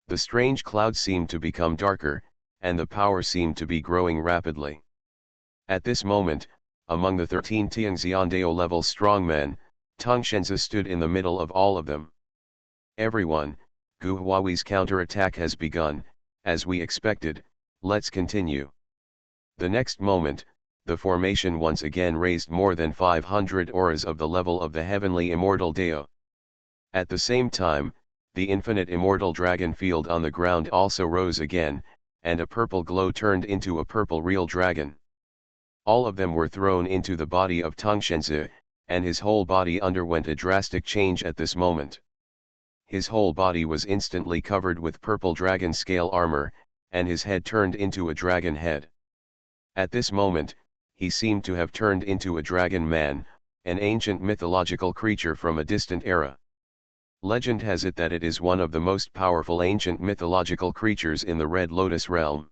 The strange clouds seemed to become darker, and the power seemed to be growing rapidly. At this moment, among the 13 Tianxiandao level strongmen, Tang Shenzi stood in the middle of all of them. "Everyone, Gu Huawei's counterattack has begun, as we expected, let's continue." The next moment, the formation once again raised more than 500 auras of the level of the heavenly immortal Dao. At the same time, the infinite immortal dragon field on the ground also rose again, and a purple glow turned into a purple real dragon. All of them were thrown into the body of Tang Shenzi, and his whole body underwent a drastic change at this moment. His whole body was instantly covered with purple dragon scale armor, and his head turned into a dragon head. At this moment, he seemed to have turned into a dragon man, an ancient mythological creature from a distant era. Legend has it that it is one of the most powerful ancient mythological creatures in the Red Lotus realm.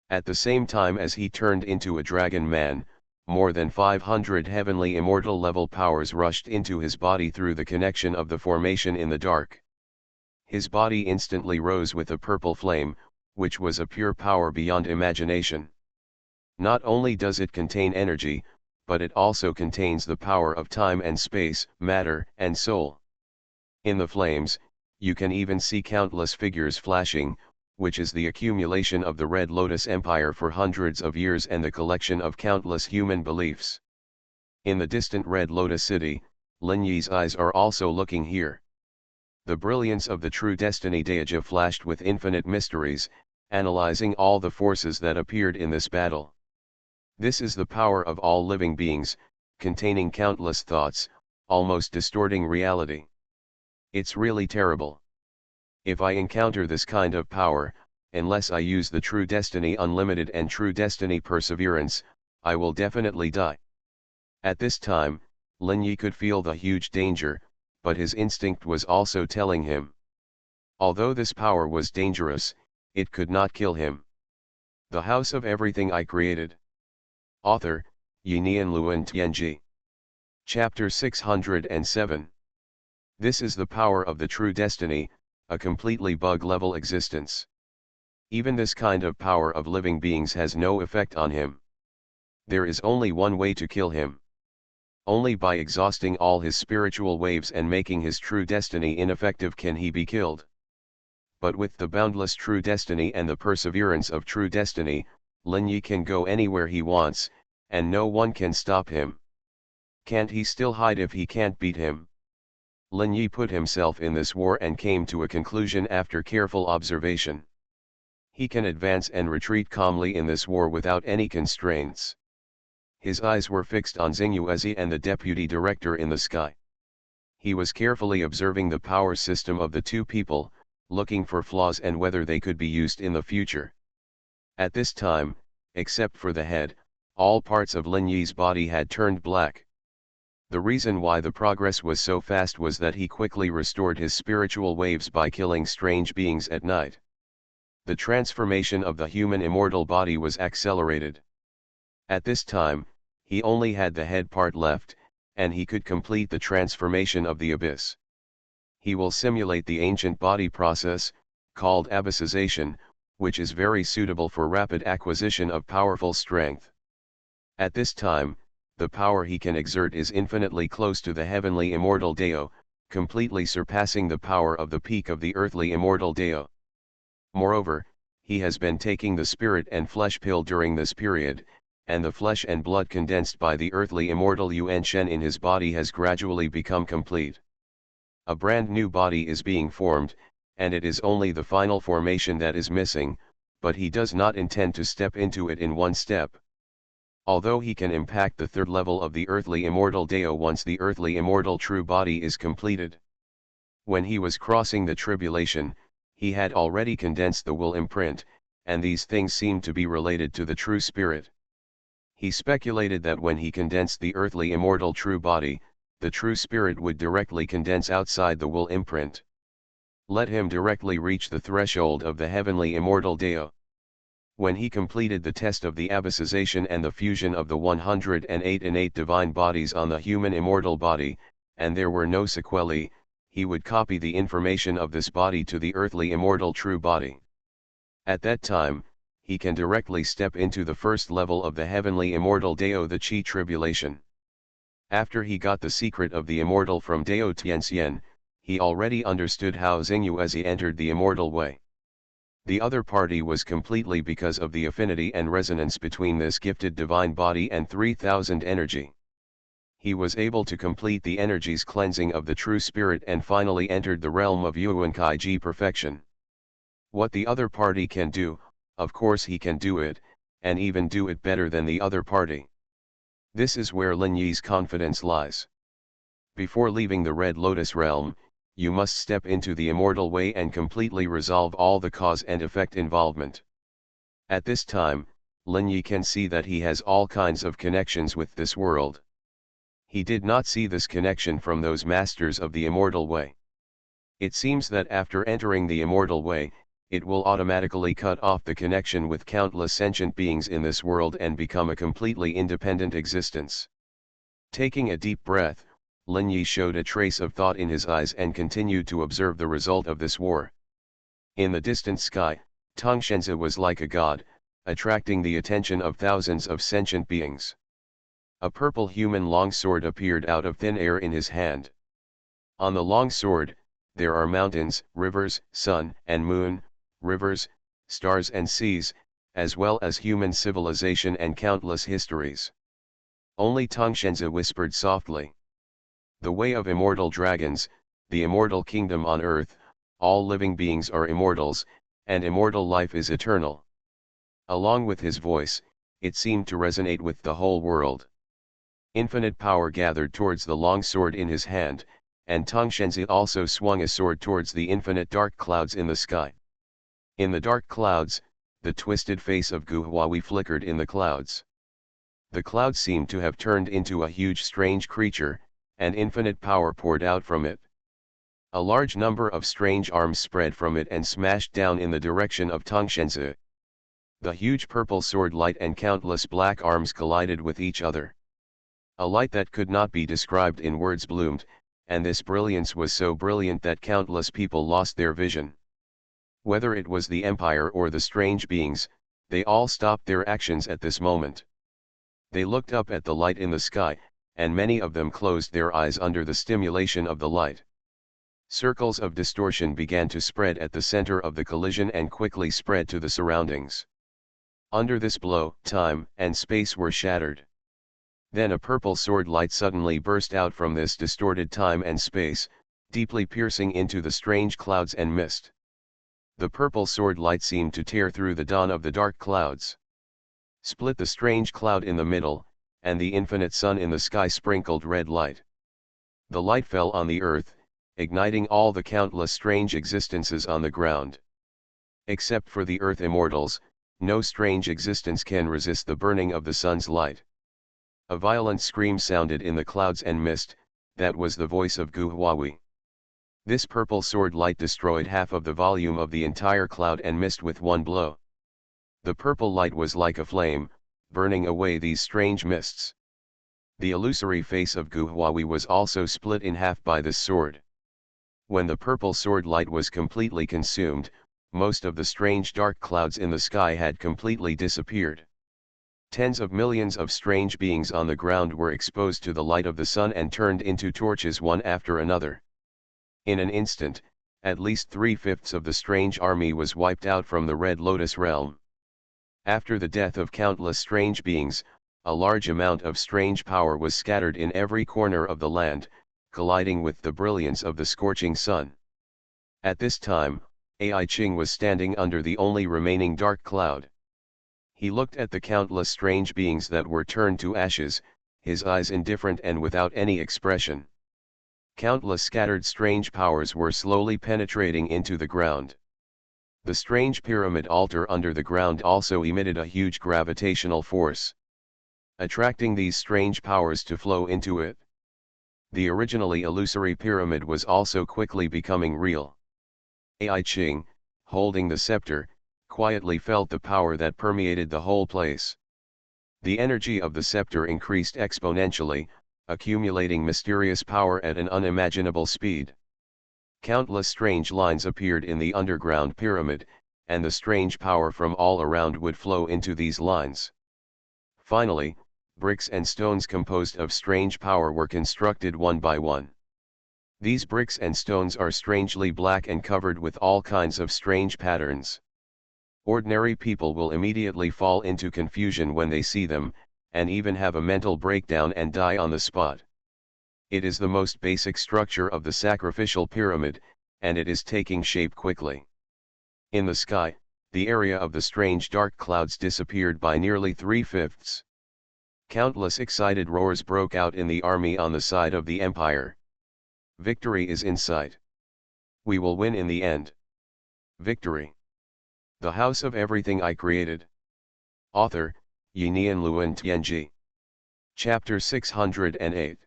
At the same time as he turned into a dragon man, more than 500 heavenly immortal level powers rushed into his body through the connection of the formation in the dark. His body instantly rose with a purple flame, which was a pure power beyond imagination. Not only does it contain energy, but it also contains the power of time and space, matter and soul. In the flames, you can even see countless figures flashing, which is the accumulation of the Red Lotus Empire for hundreds of years and the collection of countless human beliefs. In the distant Red Lotus city, Lin Yi's eyes are also looking here. The brilliance of the true destiny Daija flashed with infinite mysteries, analyzing all the forces that appeared in this battle. This is the power of all living beings, containing countless thoughts, almost distorting reality. It's really terrible. If I encounter this kind of power, unless I use the True Destiny Unlimited and True Destiny Perseverance, I will definitely die. At this time, Lin Yi could feel the huge danger, but his instinct was also telling him. Although this power was dangerous, it could not kill him. The House of Everything I Created. Author, Yinian Luan Tianji. Chapter 607. This is the power of the true destiny, a completely bug-level existence. Even this kind of power of living beings has no effect on him. There is only one way to kill him. Only by exhausting all his spiritual waves and making his true destiny ineffective can he be killed. But with the boundless true destiny and the perseverance of true destiny, Lin Yi can go anywhere he wants, and no one can stop him. Can't he still hide if he can't beat him? Lin Yi put himself in this war and came to a conclusion after careful observation. He can advance and retreat calmly in this war without any constraints. His eyes were fixed on Xingyuezi and the deputy director in the sky. He was carefully observing the power system of the two people, looking for flaws and whether they could be used in the future. At this time, except for the head, all parts of Lin Yi's body had turned black. The reason why the progress was so fast was that he quickly restored his spiritual waves by killing strange beings at night. The transformation of the human immortal body was accelerated. At this time, he only had the head part left, and he could complete the transformation of the abyss. He will simulate the ancient body process, called abyssization, which is very suitable for rapid acquisition of powerful strength. At this time, the power he can exert is infinitely close to the heavenly immortal Dao, completely surpassing the power of the peak of the earthly immortal Dao. Moreover, he has been taking the spirit and flesh pill during this period, and the flesh and blood condensed by the earthly immortal Yuan Shen in his body has gradually become complete. A brand new body is being formed, and it is only the final formation that is missing, but he does not intend to step into it in one step. Although he can impact the third level of the earthly immortal Dao once the earthly immortal true body is completed. When he was crossing the tribulation, He had already condensed the will imprint, and these things seemed to be related to the true spirit. He speculated that when he condensed the earthly immortal true body, the true spirit would directly condense outside the will imprint. Let him directly reach the threshold of the heavenly immortal Deo. When he completed the test of the abyssization and the fusion of the 108 innate divine bodies on the human immortal body, and there were no sequelae, he would copy the information of this body to the earthly immortal true body. At that time, he can directly step into the first level of the heavenly immortal Deo, the Chi tribulation. After he got the secret of the immortal from Deo Tianxian, he already understood how Xingyuezi entered the immortal way. The other party was completely because of the affinity and resonance between this gifted divine body and 3000 energy. He was able to complete the energies cleansing of the true spirit and finally entered the realm of Yuankai perfection. What the other party can do, of course he can do it, and even do it better than the other party. This is where Lin Yi's confidence lies. Before leaving the Red Lotus realm, you must step into the immortal way and completely resolve all the cause and effect involvement. At this time, Lin Yi can see that he has all kinds of connections with this world. He did not see this connection from those masters of the immortal way. It seems that after entering the immortal way, it will automatically cut off the connection with countless sentient beings in this world and become a completely independent existence. Taking a deep breath, Lin Yi showed a trace of thought in his eyes and continued to observe the result of this war. In the distant sky, Tongshenzi was like a god, attracting the attention of thousands of sentient beings. A purple human longsword appeared out of thin air in his hand. On the longsword, there are mountains, rivers, sun and moon, rivers, stars and seas, as well as human civilization and countless histories. Only Tongshenzi whispered softly. The way of immortal dragons, the immortal kingdom on earth, all living beings are immortals, and immortal life is eternal. Along with his voice, it seemed to resonate with the whole world. Infinite power gathered towards the long sword in his hand, and Tongshenzi also swung a sword towards the infinite dark clouds in the sky. In the dark clouds, the twisted face of Gu Huahui flickered in the clouds. The clouds seemed to have turned into a huge strange creature, and infinite power poured out from it. A large number of strange arms spread from it and smashed down in the direction of Tongshenzi. The huge purple sword light and countless black arms collided with each other. A light that could not be described in words bloomed, and this brilliance was so brilliant that countless people lost their vision. Whether it was the empire or the strange beings, they all stopped their actions at this moment. They looked up at the light in the sky, and many of them closed their eyes under the stimulation of the light. Circles of distortion began to spread at the center of the collision and quickly spread to the surroundings. Under this blow, time and space were shattered. Then a purple sword light suddenly burst out from this distorted time and space, deeply piercing into the strange clouds and mist. The purple sword light seemed to tear through the dawn of the dark clouds, split the strange cloud in the middle, and the infinite sun in the sky sprinkled red light. The light fell on the earth, igniting all the countless strange existences on the ground. Except for the earth immortals, no strange existence can resist the burning of the sun's light. A violent scream sounded in the clouds and mist, that was the voice of Gu Huahui. This purple sword light destroyed half of the volume of the entire cloud and mist with one blow. The purple light was like a flame, burning away these strange mists. The illusory face of Gu Huahui was also split in half by this sword. When the purple sword light was completely consumed, most of the strange dark clouds in the sky had completely disappeared. Tens of millions of strange beings on the ground were exposed to the light of the sun and turned into torches one after another. In an instant, at least 3/5 of the strange army was wiped out from the Red Lotus realm. After the death of countless strange beings, a large amount of strange power was scattered in every corner of the land, colliding with the brilliance of the scorching sun. At this time, Ai Ching was standing under the only remaining dark cloud. He looked at the countless strange beings that were turned to ashes, his eyes indifferent and without any expression. Countless scattered strange powers were slowly penetrating into the ground. The strange pyramid altar under the ground also emitted a huge gravitational force, attracting these strange powers to flow into it. The originally illusory pyramid was also quickly becoming real. Ai Ching, holding the scepter, quietly felt the power that permeated the whole place. The energy of the scepter increased exponentially, accumulating mysterious power at an unimaginable speed. Countless strange lines appeared in the underground pyramid, and the strange power from all around would flow into these lines. Finally, bricks and stones composed of strange power were constructed one by one. These bricks and stones are strangely black and covered with all kinds of strange patterns. Ordinary people will immediately fall into confusion when they see them, and even have a mental breakdown and die on the spot. It is the most basic structure of the sacrificial pyramid, and it is taking shape quickly. In the sky, the area of the strange dark clouds disappeared by nearly 3/5. Countless excited roars broke out in the army on the side of the empire. Victory is in sight. We will win in the end. Victory. The House of Everything I Created. Author, Yinian Luan Tianji. Chapter 608.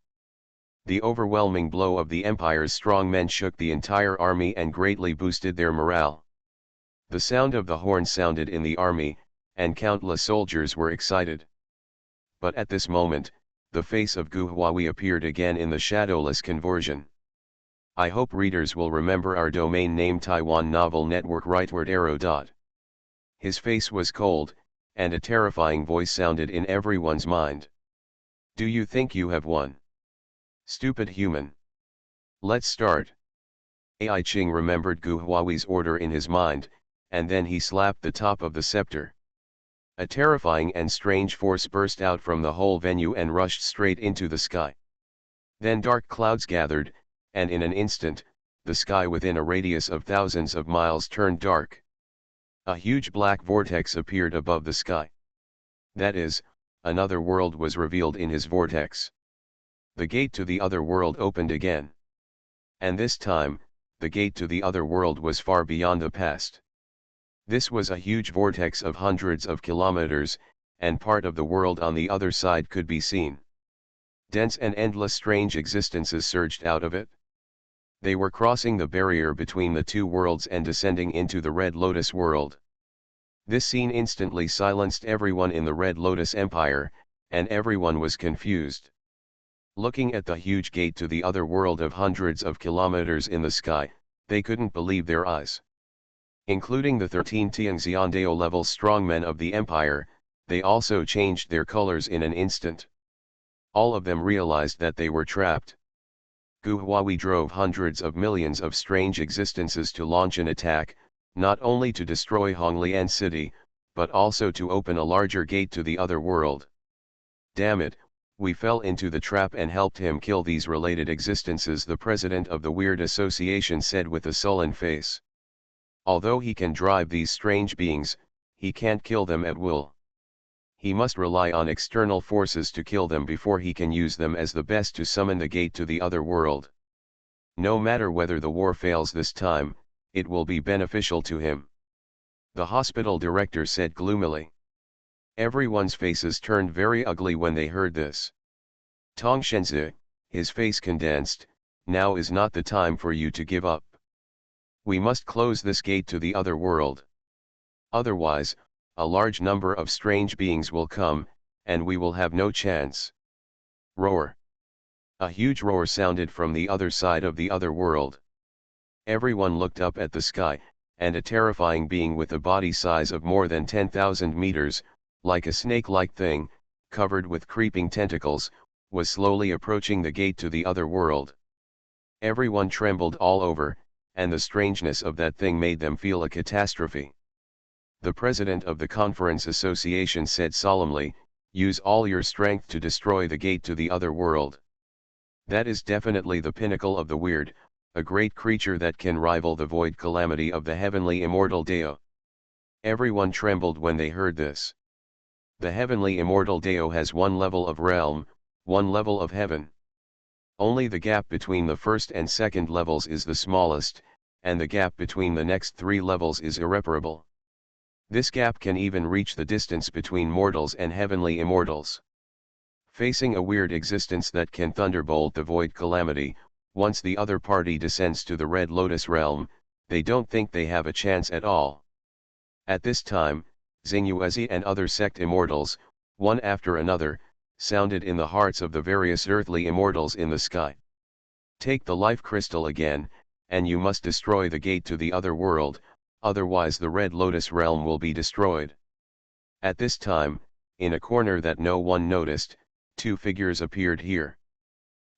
The overwhelming blow of the empire's strong men shook the entire army and greatly boosted their morale. The sound of the horn sounded in the army, and countless soldiers were excited. But at this moment, the face of Gu Huawei appeared again in the shadowless conversion. I hope readers will remember our domain name Taiwan Novel Network rightward arrow. His face was cold, and a terrifying voice sounded in everyone's mind. Do you think you have won? Stupid human. Let's start. Ai Ching remembered Gu Huawei's order in his mind, and then he slapped the top of the scepter. A terrifying and strange force burst out from the whole venue and rushed straight into the sky. Then dark clouds gathered, and in an instant, the sky within a radius of thousands of miles turned dark. A huge black vortex appeared above the sky. That is, another world was revealed in his vortex. The gate to the other world opened again. And this time, the gate to the other world was far beyond the past. This was a huge vortex of hundreds of kilometers, and part of the world on the other side could be seen. Dense and endless strange existences surged out of it. They were crossing the barrier between the two worlds and descending into the Red Lotus world. This scene instantly silenced everyone in the Red Lotus Empire, and everyone was confused. Looking at the huge gate to the other world of hundreds of kilometers in the sky, they couldn't believe their eyes. Including the 13 Tianxiandao level strongmen of the empire, they also changed their colors in an instant. All of them realized that they were trapped. Gu Huawei drove hundreds of millions of strange existences to launch an attack, not only to destroy Honglian City, but also to open a larger gate to the other world. Damn it, we fell into the trap and helped him kill these related existences, the president of the Weird Association said with a sullen face. Although he can drive these strange beings, he can't kill them at will. He must rely on external forces to kill them before he can use them as the best to summon the gate to the other world. No matter whether the war fails this time, it will be beneficial to him. The hospital director said gloomily. Everyone's faces turned very ugly when they heard this. Tong Shenzi, his face condensed, now is not the time for you to give up. We must close this gate to the other world. Otherwise, a large number of strange beings will come, and we will have no chance. Roar. A huge roar sounded from the other side of the other world. Everyone looked up at the sky, and a terrifying being with a body size of more than 10,000 meters, like a snake-like thing, covered with creeping tentacles, was slowly approaching the gate to the other world. Everyone trembled all over, and the strangeness of that thing made them feel a catastrophe. The president of the Conference Association said solemnly, "Use all your strength to destroy the gate to the other world. That is definitely the pinnacle of the weird, a great creature that can rival the void calamity of the heavenly immortal Dao." Everyone trembled when they heard this. The heavenly immortal Dao has one level of realm, one level of heaven. Only the gap between the first and second levels is the smallest, and the gap between the next 3 levels is irreparable. This gap can even reach the distance between mortals and heavenly immortals. Facing a weird existence that can thunderbolt the void calamity, once the other party descends to the Red Lotus realm, they don't think they have a chance at all. At this time, Xuanhuan and other sect immortals, one after another, sounded in the hearts of the various earthly immortals in the sky. Take the life crystal again, and you must destroy the gate to the other world, otherwise the Red Lotus realm will be destroyed. At this time, in a corner that no one noticed, 2 figures appeared here.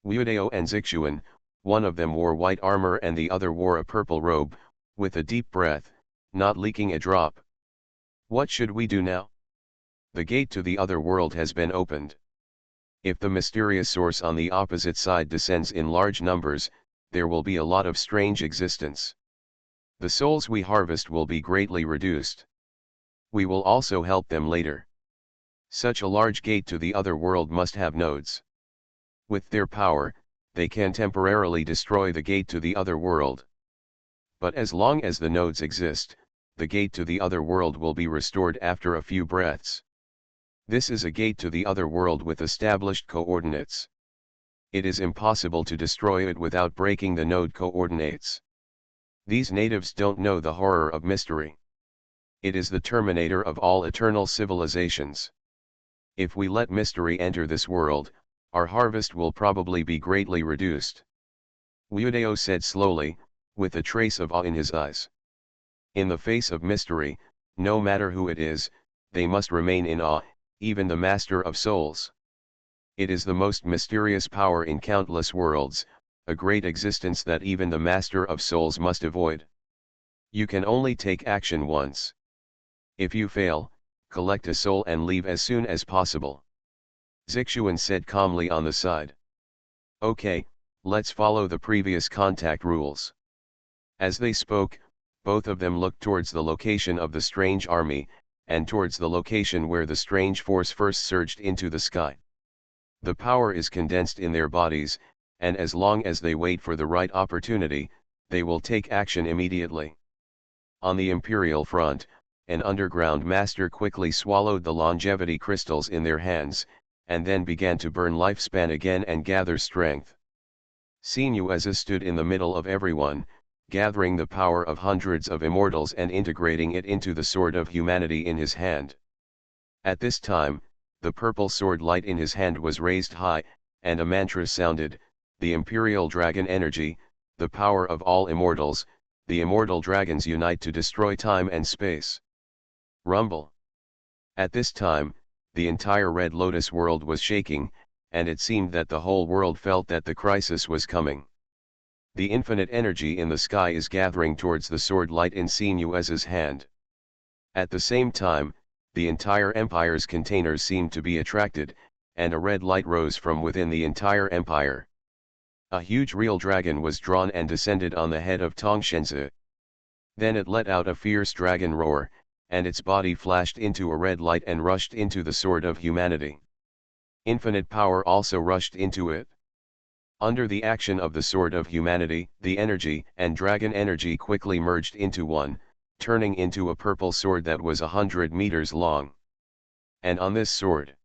Xuanhuan and Xuanhuan, one of them wore white armor and the other wore a purple robe, with a deep breath, not leaking a drop. What should we do now? The gate to the other world has been opened. If the mysterious source on the opposite side descends in large numbers, there will be a lot of strange existence. The souls we harvest will be greatly reduced. We will also help them later. Such a large gate to the other world must have nodes. With their power, they can temporarily destroy the gate to the other world. But as long as the nodes exist, the gate to the other world will be restored after a few breaths. This is a gate to the other world with established coordinates. It is impossible to destroy it without breaking the node coordinates. These natives don't know the horror of mystery. It is the terminator of all eternal civilizations. If we let mystery enter this world, our harvest will probably be greatly reduced. Xuanhuan said slowly, with a trace of awe in his eyes. In the face of mystery, no matter who it is, they must remain in awe, even the Master of Souls. It is the most mysterious power in countless worlds, a great existence that even the Master of Souls must avoid. You can only take action once. If you fail, collect a soul and leave as soon as possible. Xuanhuan said calmly on the side. Okay, let's follow the previous contact rules. As they spoke, both of them looked towards the location of the strange army, and towards the location where the strange force first surged into the sky. The power is condensed in their bodies, and as long as they wait for the right opportunity, they will take action immediately. On the Imperial front, an underground master quickly swallowed the longevity crystals in their hands, and then began to burn lifespan again and gather strength. Xuanhuan stood in the middle of everyone, gathering the power of hundreds of immortals and integrating it into the sword of humanity in his hand. At this time, the purple sword light in his hand was raised high, and a mantra sounded, the Imperial Dragon Energy, the power of all immortals, the immortal dragons unite to destroy time and space. Rumble. At this time, the entire Red Lotus world was shaking, and it seemed that the whole world felt that the crisis was coming. The infinite energy in the sky is gathering towards the sword light in Xuanhuan's hand. At the same time, the entire empire's containers seemed to be attracted, and a red light rose from within the entire empire. A huge real dragon was drawn and descended on the head of Tongshenzi. Then it let out a fierce dragon roar, and its body flashed into a red light and rushed into the sword of humanity. Infinite power also rushed into it. Under the action of the sword of humanity, the energy and dragon energy quickly merged into one, turning into a purple sword that was 100 meters long. And on this sword,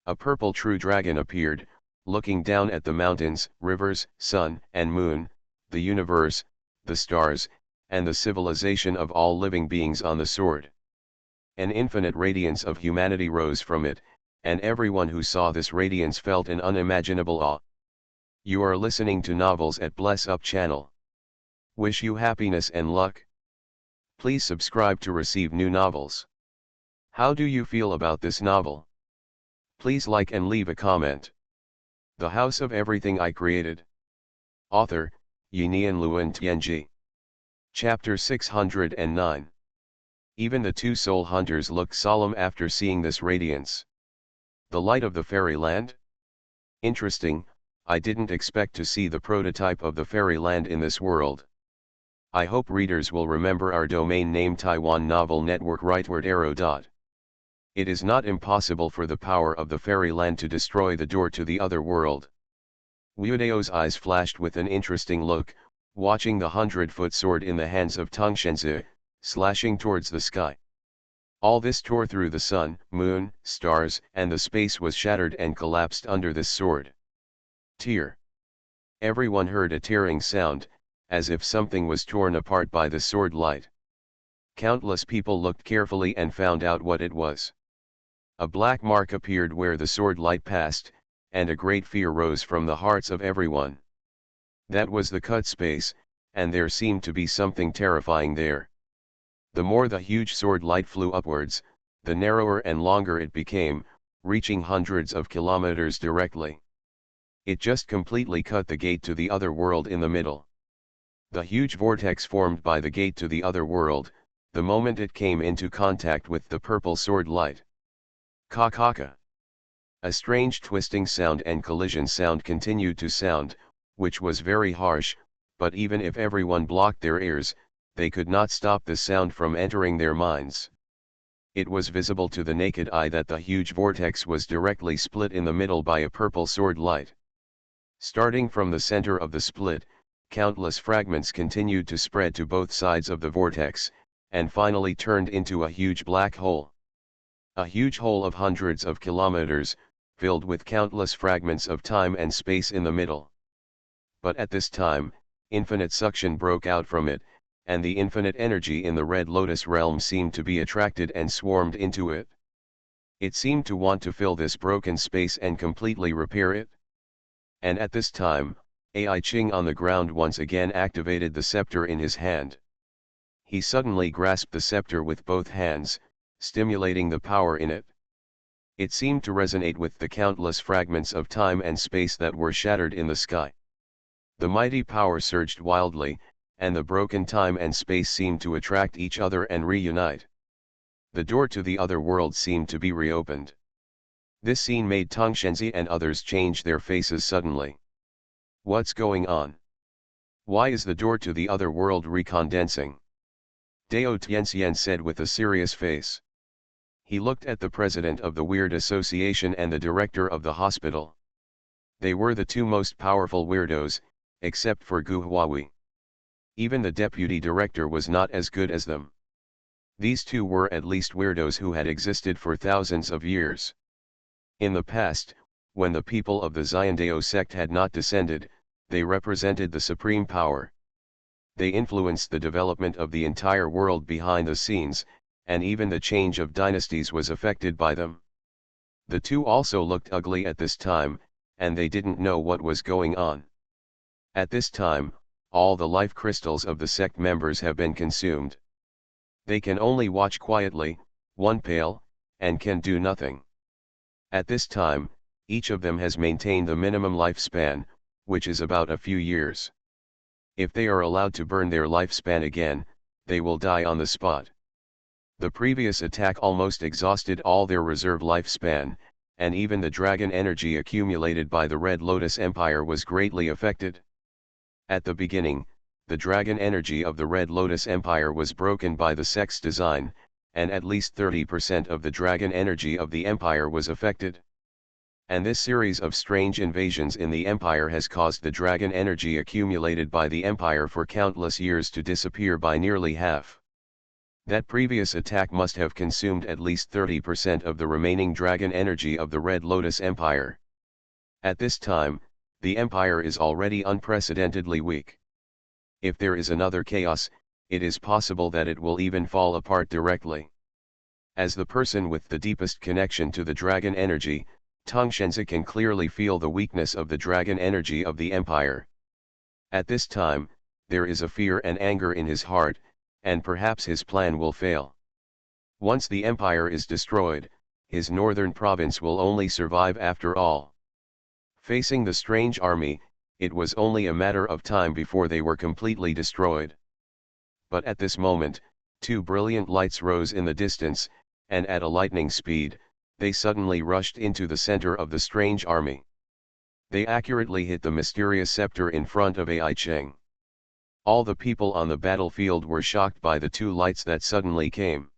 a purple true dragon appeared, looking down at the mountains, rivers, sun and moon, the universe, the stars, and the civilization of all living beings on the sword. An infinite radiance of humanity rose from it, and everyone who saw this radiance felt an unimaginable awe. You are listening to Novels at Bless Up channel. Wish you happiness and luck. Please subscribe to receive new novels. How do you feel about this novel? Please like and leave a comment. The House of Everything I Created. Author, Yinian Luan Tianji. Chapter 609. Even the 2 soul hunters looked solemn after seeing this radiance. The light of the fairyland? Interesting. I didn't expect to see the prototype of the fairyland in this world. I hope readers will remember our domain name Taiwan Novel Network rightward arrow dot. It is not impossible for the power of the fairyland to destroy the door to the other world. Xuanhuan's eyes flashed with an interesting look, watching the 100-foot sword in the hands of Tang Shenzi, slashing towards the sky. All this tore through the sun, moon, stars, and the space was shattered and collapsed under this sword. Tear. Everyone heard a tearing sound, as if something was torn apart by the sword light. Countless people looked carefully and found out what it was. A black mark appeared where the sword light passed, and a great fear rose from the hearts of everyone. That was the cut space, and there seemed to be something terrifying there. The more the huge sword light flew upwards, the narrower and longer it became, reaching hundreds of kilometers directly. It just completely cut the gate to the other world in the middle. The huge vortex formed by the gate to the other world, the moment it came into contact with the purple sword light. Ka-ka-ka. A strange twisting sound and collision sound continued to sound, which was very harsh, but even if everyone blocked their ears, they could not stop the sound from entering their minds. It was visible to the naked eye that the huge vortex was directly split in the middle by a purple sword light. Starting from the center of the split, countless fragments continued to spread to both sides of the vortex, and finally turned into a huge black hole. A huge hole of hundreds of kilometers, filled with countless fragments of time and space in the middle. But at this time, infinite suction broke out from it, and the infinite energy in the Red Lotus realm seemed to be attracted and swarmed into it. It seemed to want to fill this broken space and completely repair it. And at this time, Ai Ching on the ground once again activated the scepter in his hand. He suddenly grasped the scepter with both hands, stimulating the power in it. It seemed to resonate with the countless fragments of time and space that were shattered in the sky. The mighty power surged wildly, and the broken time and space seemed to attract each other and reunite. The door to the other world seemed to be reopened. This scene made Tang Shenzi and others change their faces suddenly. What's going on? Why is the door to the other world recondensing? Dao Tianxian said with a serious face. He looked at the president of the Weird Association and the director of the hospital. They were the two most powerful weirdos, except for Gu Huawei. Even the deputy director was not as good as them. These two were at least weirdos who had existed for thousands of years. In the past, when the people of the Xiandao sect had not descended, they represented the supreme power. They influenced the development of the entire world behind the scenes, and even the change of dynasties was affected by them. The two also looked ugly at this time, and they didn't know what was going on. At this time, all the life crystals of the sect members have been consumed. They can only watch quietly, one pale, and can do nothing. At this time, each of them has maintained the minimum lifespan, which is about a few years. If they are allowed to burn their lifespan again, they will die on the spot. The previous attack almost exhausted all their reserve lifespan, and even the dragon energy accumulated by the Red Lotus Empire was greatly affected. At the beginning, the dragon energy of the Red Lotus Empire was broken by the sect's design, and at least 30% of the dragon energy of the empire was affected. And this series of strange invasions in the empire has caused the dragon energy accumulated by the empire for countless years to disappear by nearly half. That previous attack must have consumed at least 30% of the remaining dragon energy of the Red Lotus Empire. At this time, the empire is already unprecedentedly weak. If there is another chaos, it is possible that it will even fall apart directly. As the person with the deepest connection to the dragon energy, Tang Shenzi can clearly feel the weakness of the dragon energy of the empire. At this time, there is a fear and anger in his heart, and perhaps his plan will fail. Once the empire is destroyed, his northern province will only survive after all. Facing the strange army, it was only a matter of time before they were completely destroyed. But at this moment, two brilliant lights rose in the distance, and at a lightning speed, they suddenly rushed into the center of the strange army. They accurately hit the mysterious scepter in front of Ai Cheng. All the people on the battlefield were shocked by the two lights that suddenly came.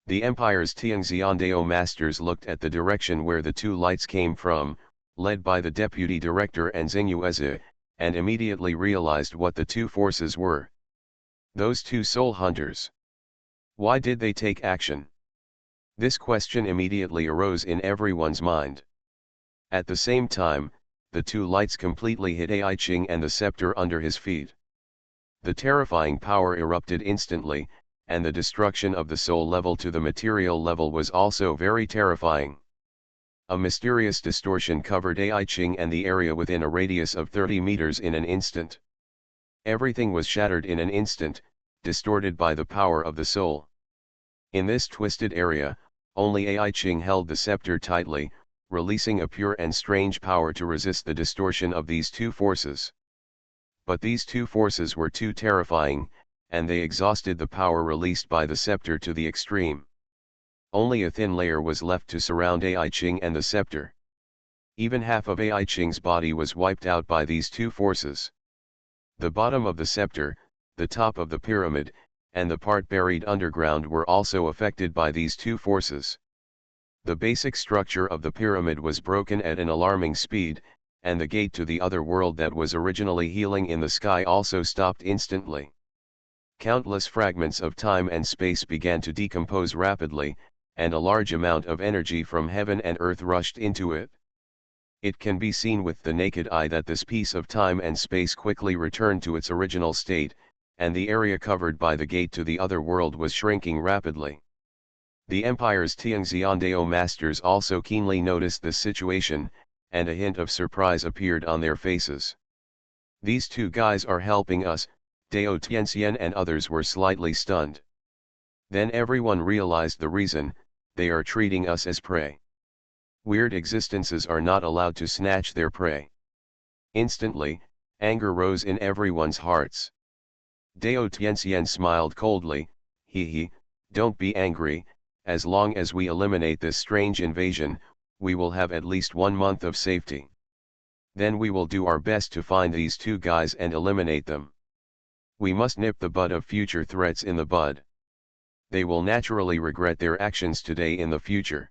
The empire's Tiangxiandao masters looked at the direction where the two lights came from, led by the deputy director and Xingyuezi, and immediately realized what the two forces were. Those two soul hunters. Why did they take action? This question immediately arose in everyone's mind. At the same time, the two lights completely hit Ai Ching and the scepter under his feet. The terrifying power erupted instantly, and the destruction of the soul level to the material level was also very terrifying. A mysterious distortion covered Ai Ching and the area within a radius of 30 meters in an instant. Everything was shattered in an instant, distorted by the power of the soul. In this twisted area, only Ai Ching held the scepter tightly, releasing a pure and strange power to resist the distortion of these two forces. But these two forces were too terrifying, and they exhausted the power released by the scepter to the extreme. Only a thin layer was left to surround Ai Ching and the scepter. Even half of Ai Ching's body was wiped out by these two forces. The bottom of the scepter, the top of the pyramid, and the part buried underground were also affected by these two forces. The basic structure of the pyramid was broken at an alarming speed, and the gate to the other world that was originally healing in the sky also stopped instantly. Countless fragments of time and space began to decompose rapidly, and a large amount of energy from heaven and earth rushed into it. It can be seen with the naked eye that this piece of time and space quickly returned to its original state, and the area covered by the gate to the other world was shrinking rapidly. The Empire's Tianxiandao masters also keenly noticed this situation, and a hint of surprise appeared on their faces. These two guys are helping us, Dao Tianxian and others were slightly stunned. Then everyone realized the reason: they are treating us as prey. Weird existences are not allowed to snatch their prey. Instantly, anger rose in everyone's hearts. Dao Tianxian smiled coldly, "He, don't be angry, as long as we eliminate this strange invasion, we will have at least 1 month of safety. Then we will do our best to find these two guys and eliminate them. We must nip the bud of future threats in the bud. They will naturally regret their actions today in the future.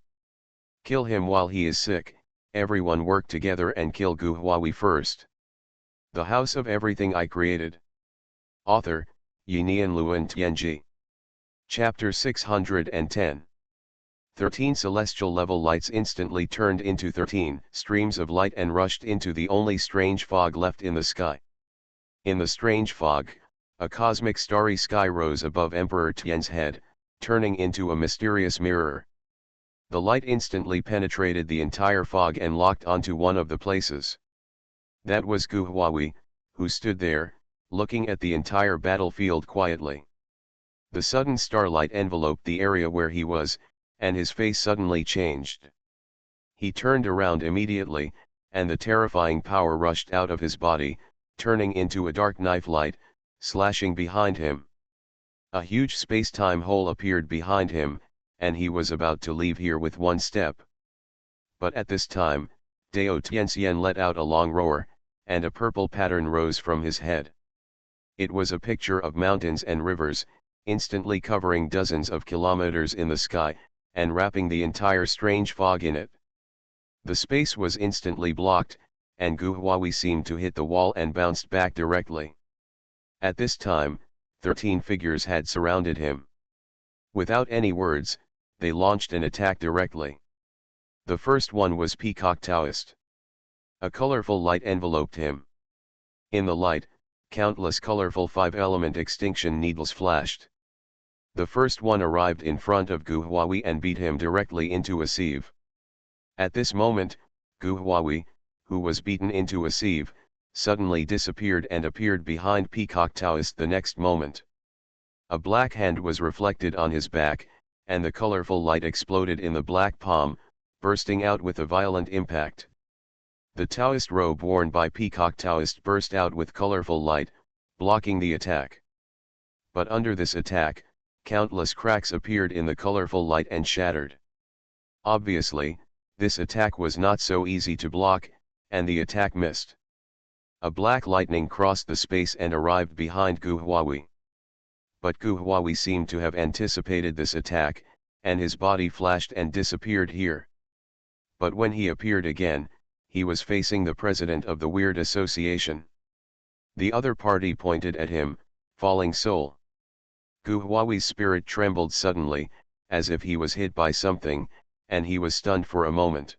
Kill him while he is sick, everyone work together and kill Gu Huawei first." The House of Everything I Created. Author, Yinian Luan Tianji. Chapter 610. 13 celestial level lights instantly turned into 13 streams of light and rushed into the only strange fog left in the sky. In the strange fog, a cosmic starry sky rose above Emperor Tian's head, turning into a mysterious mirror. The light instantly penetrated the entire fog and locked onto one of the places. That was Gu Huawei, who stood there, looking at the entire battlefield quietly. The sudden starlight enveloped the area where he was, and his face suddenly changed. He turned around immediately, and the terrifying power rushed out of his body, turning into a dark knife light, slashing behind him. A huge space-time hole appeared behind him, and he was about to leave here with one step. But at this time, Dao Tianxian let out a long roar, and a purple pattern rose from his head. It was a picture of mountains and rivers, instantly covering dozens of kilometers in the sky, and wrapping the entire strange fog in it. The space was instantly blocked, and Gu Huawei seemed to hit the wall and bounced back directly. At this time, 13 figures had surrounded him. Without any words, they launched an attack directly. The first one was Peacock Taoist. A colorful light enveloped him. In the light, countless colorful 5-element extinction needles flashed. The first one arrived in front of Gu Huawei and beat him directly into a sieve. At this moment, Gu Huawei, who was beaten into a sieve, suddenly disappeared and appeared behind Peacock Taoist the next moment. A black hand was reflected on his back, and the colorful light exploded in the black palm, bursting out with a violent impact. The Taoist robe worn by Peacock Taoist burst out with colorful light, blocking the attack. But under this attack, countless cracks appeared in the colorful light and shattered. Obviously, this attack was not so easy to block, and the attack missed. A black lightning crossed the space and arrived behind Gu Huawei. But Gu Huawei seemed to have anticipated this attack, and his body flashed and disappeared here. But when he appeared again, he was facing the president of the Weird Association. The other party pointed at him, falling soul. Gu Huai's spirit trembled suddenly, as if he was hit by something, and he was stunned for a moment.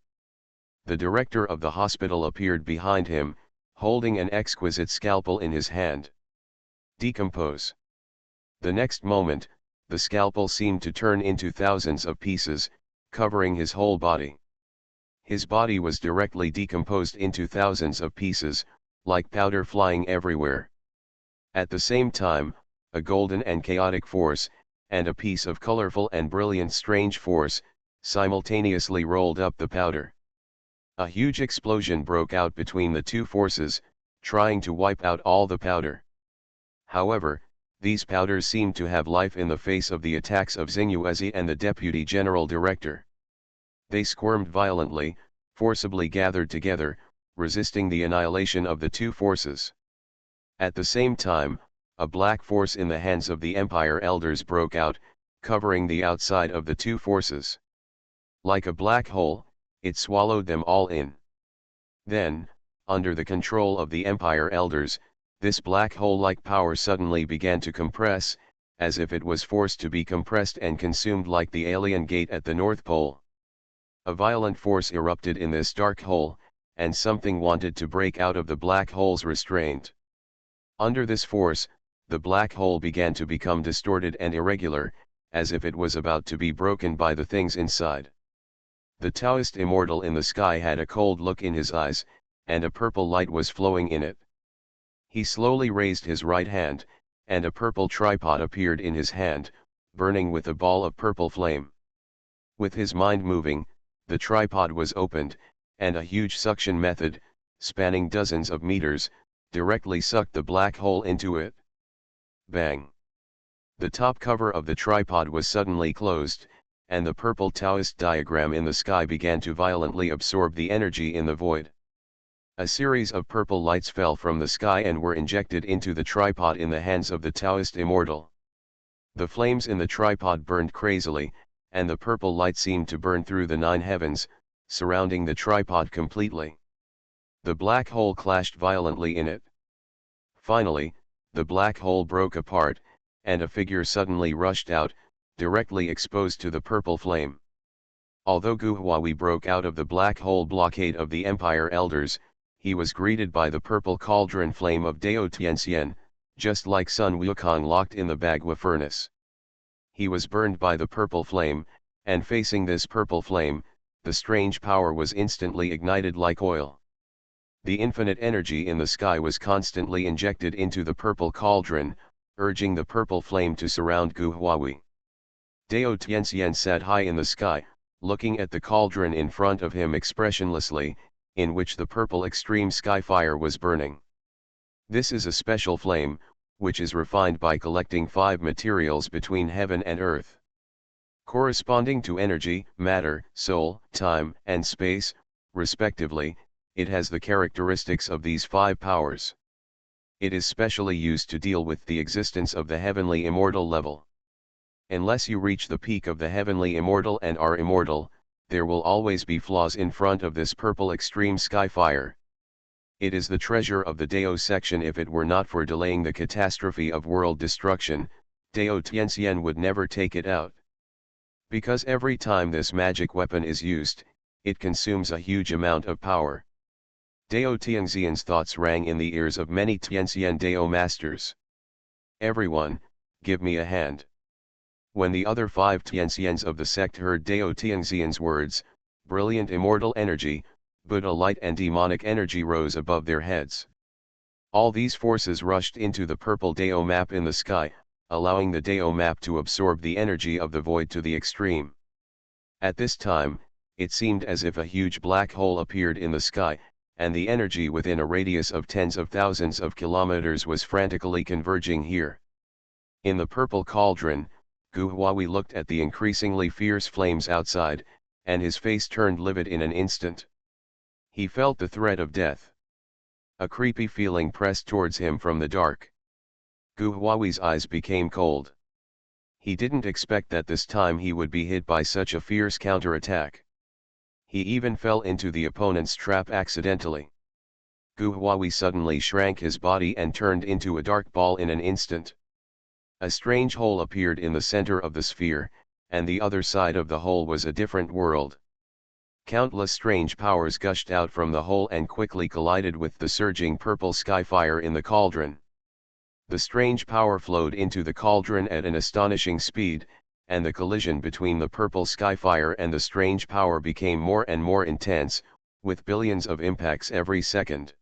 The director of the hospital appeared behind him, holding an exquisite scalpel in his hand. Decompose. The next moment, the scalpel seemed to turn into thousands of pieces, covering his whole body. His body was directly decomposed into thousands of pieces, like powder flying everywhere. At the same time, a golden and chaotic force, and a piece of colorful and brilliant strange force, simultaneously rolled up the powder. A huge explosion broke out between the two forces, trying to wipe out all the powder. However, these powders seemed to have life in the face of the attacks of Xingyuezi and the Deputy General Director. They squirmed violently, forcibly gathered together, resisting the annihilation of the two forces. At the same time, a black force in the hands of the Empire Elders broke out, covering the outside of the two forces. Like a black hole, it swallowed them all in. Then, under the control of the Empire Elders, this black hole-like power suddenly began to compress, as if it was forced to be compressed and consumed like the alien gate at the North Pole. A violent force erupted in this dark hole, and something wanted to break out of the black hole's restraint. Under this force, the black hole began to become distorted and irregular, as if it was about to be broken by the things inside. The Taoist immortal in the sky had a cold look in his eyes, and a purple light was flowing in it. He slowly raised his right hand, and a purple tripod appeared in his hand, burning with a ball of purple flame. With his mind moving, the tripod was opened, and a huge suction method, spanning dozens of meters, directly sucked the black hole into it. Bang! The top cover of the tripod was suddenly closed, and the purple Taoist diagram in the sky began to violently absorb the energy in the void. A series of purple lights fell from the sky and were injected into the tripod in the hands of the Taoist immortal. The flames in the tripod burned crazily, and the purple light seemed to burn through the 9 heavens, surrounding the tripod completely. The black hole clashed violently in it. Finally, the black hole broke apart, and a figure suddenly rushed out, directly exposed to the purple flame. Although Gu Huai broke out of the black hole blockade of the Empire Elders, he was greeted by the purple cauldron flame of Dao Tianxian, just like Sun Wukong locked in the Bagua furnace. He was burned by the purple flame, and facing this purple flame, the strange power was instantly ignited like oil. The infinite energy in the sky was constantly injected into the purple cauldron, urging the purple flame to surround Gu Huai. Dao Tianxian sat high in the sky, looking at the cauldron in front of him expressionlessly, in which the purple extreme sky fire was burning. This is a special flame, which is refined by collecting 5 materials between heaven and earth. Corresponding to energy, matter, soul, time, and space, respectively, it has the characteristics of these 5 powers. It is specially used to deal with the existence of the heavenly immortal level. Unless you reach the peak of the heavenly immortal and are immortal, there will always be flaws in front of this purple extreme sky fire. It is the treasure of the Dao section. If it were not for delaying the catastrophe of world destruction, Dao Tianxian would never take it out. Because every time this magic weapon is used, it consumes a huge amount of power. Dao Tianxian's thoughts rang in the ears of many Tianxian Dao masters. Everyone, give me a hand. When the other 5 Tianxians of the sect heard Dao Tianxian's words, brilliant immortal energy, Buddha light and demonic energy rose above their heads. All these forces rushed into the purple Dao map in the sky, allowing the Dao map to absorb the energy of the void to the extreme. At this time, it seemed as if a huge black hole appeared in the sky, and the energy within a radius of tens of thousands of kilometers was frantically converging here. In the purple cauldron, Gu Huai looked at the increasingly fierce flames outside, and his face turned livid in an instant. He felt the threat of death. A creepy feeling pressed towards him from the dark. Gu Huai's eyes became cold. He didn't expect that this time he would be hit by such a fierce counterattack. He even fell into the opponent's trap accidentally. Gu Huawei suddenly shrank his body and turned into a dark ball in an instant. A strange hole appeared in the center of the sphere, and the other side of the hole was a different world. Countless strange powers gushed out from the hole and quickly collided with the surging purple skyfire in the cauldron. The strange power flowed into the cauldron at an astonishing speed, and the collision between the purple skyfire and the strange power became more and more intense, with billions of impacts every second.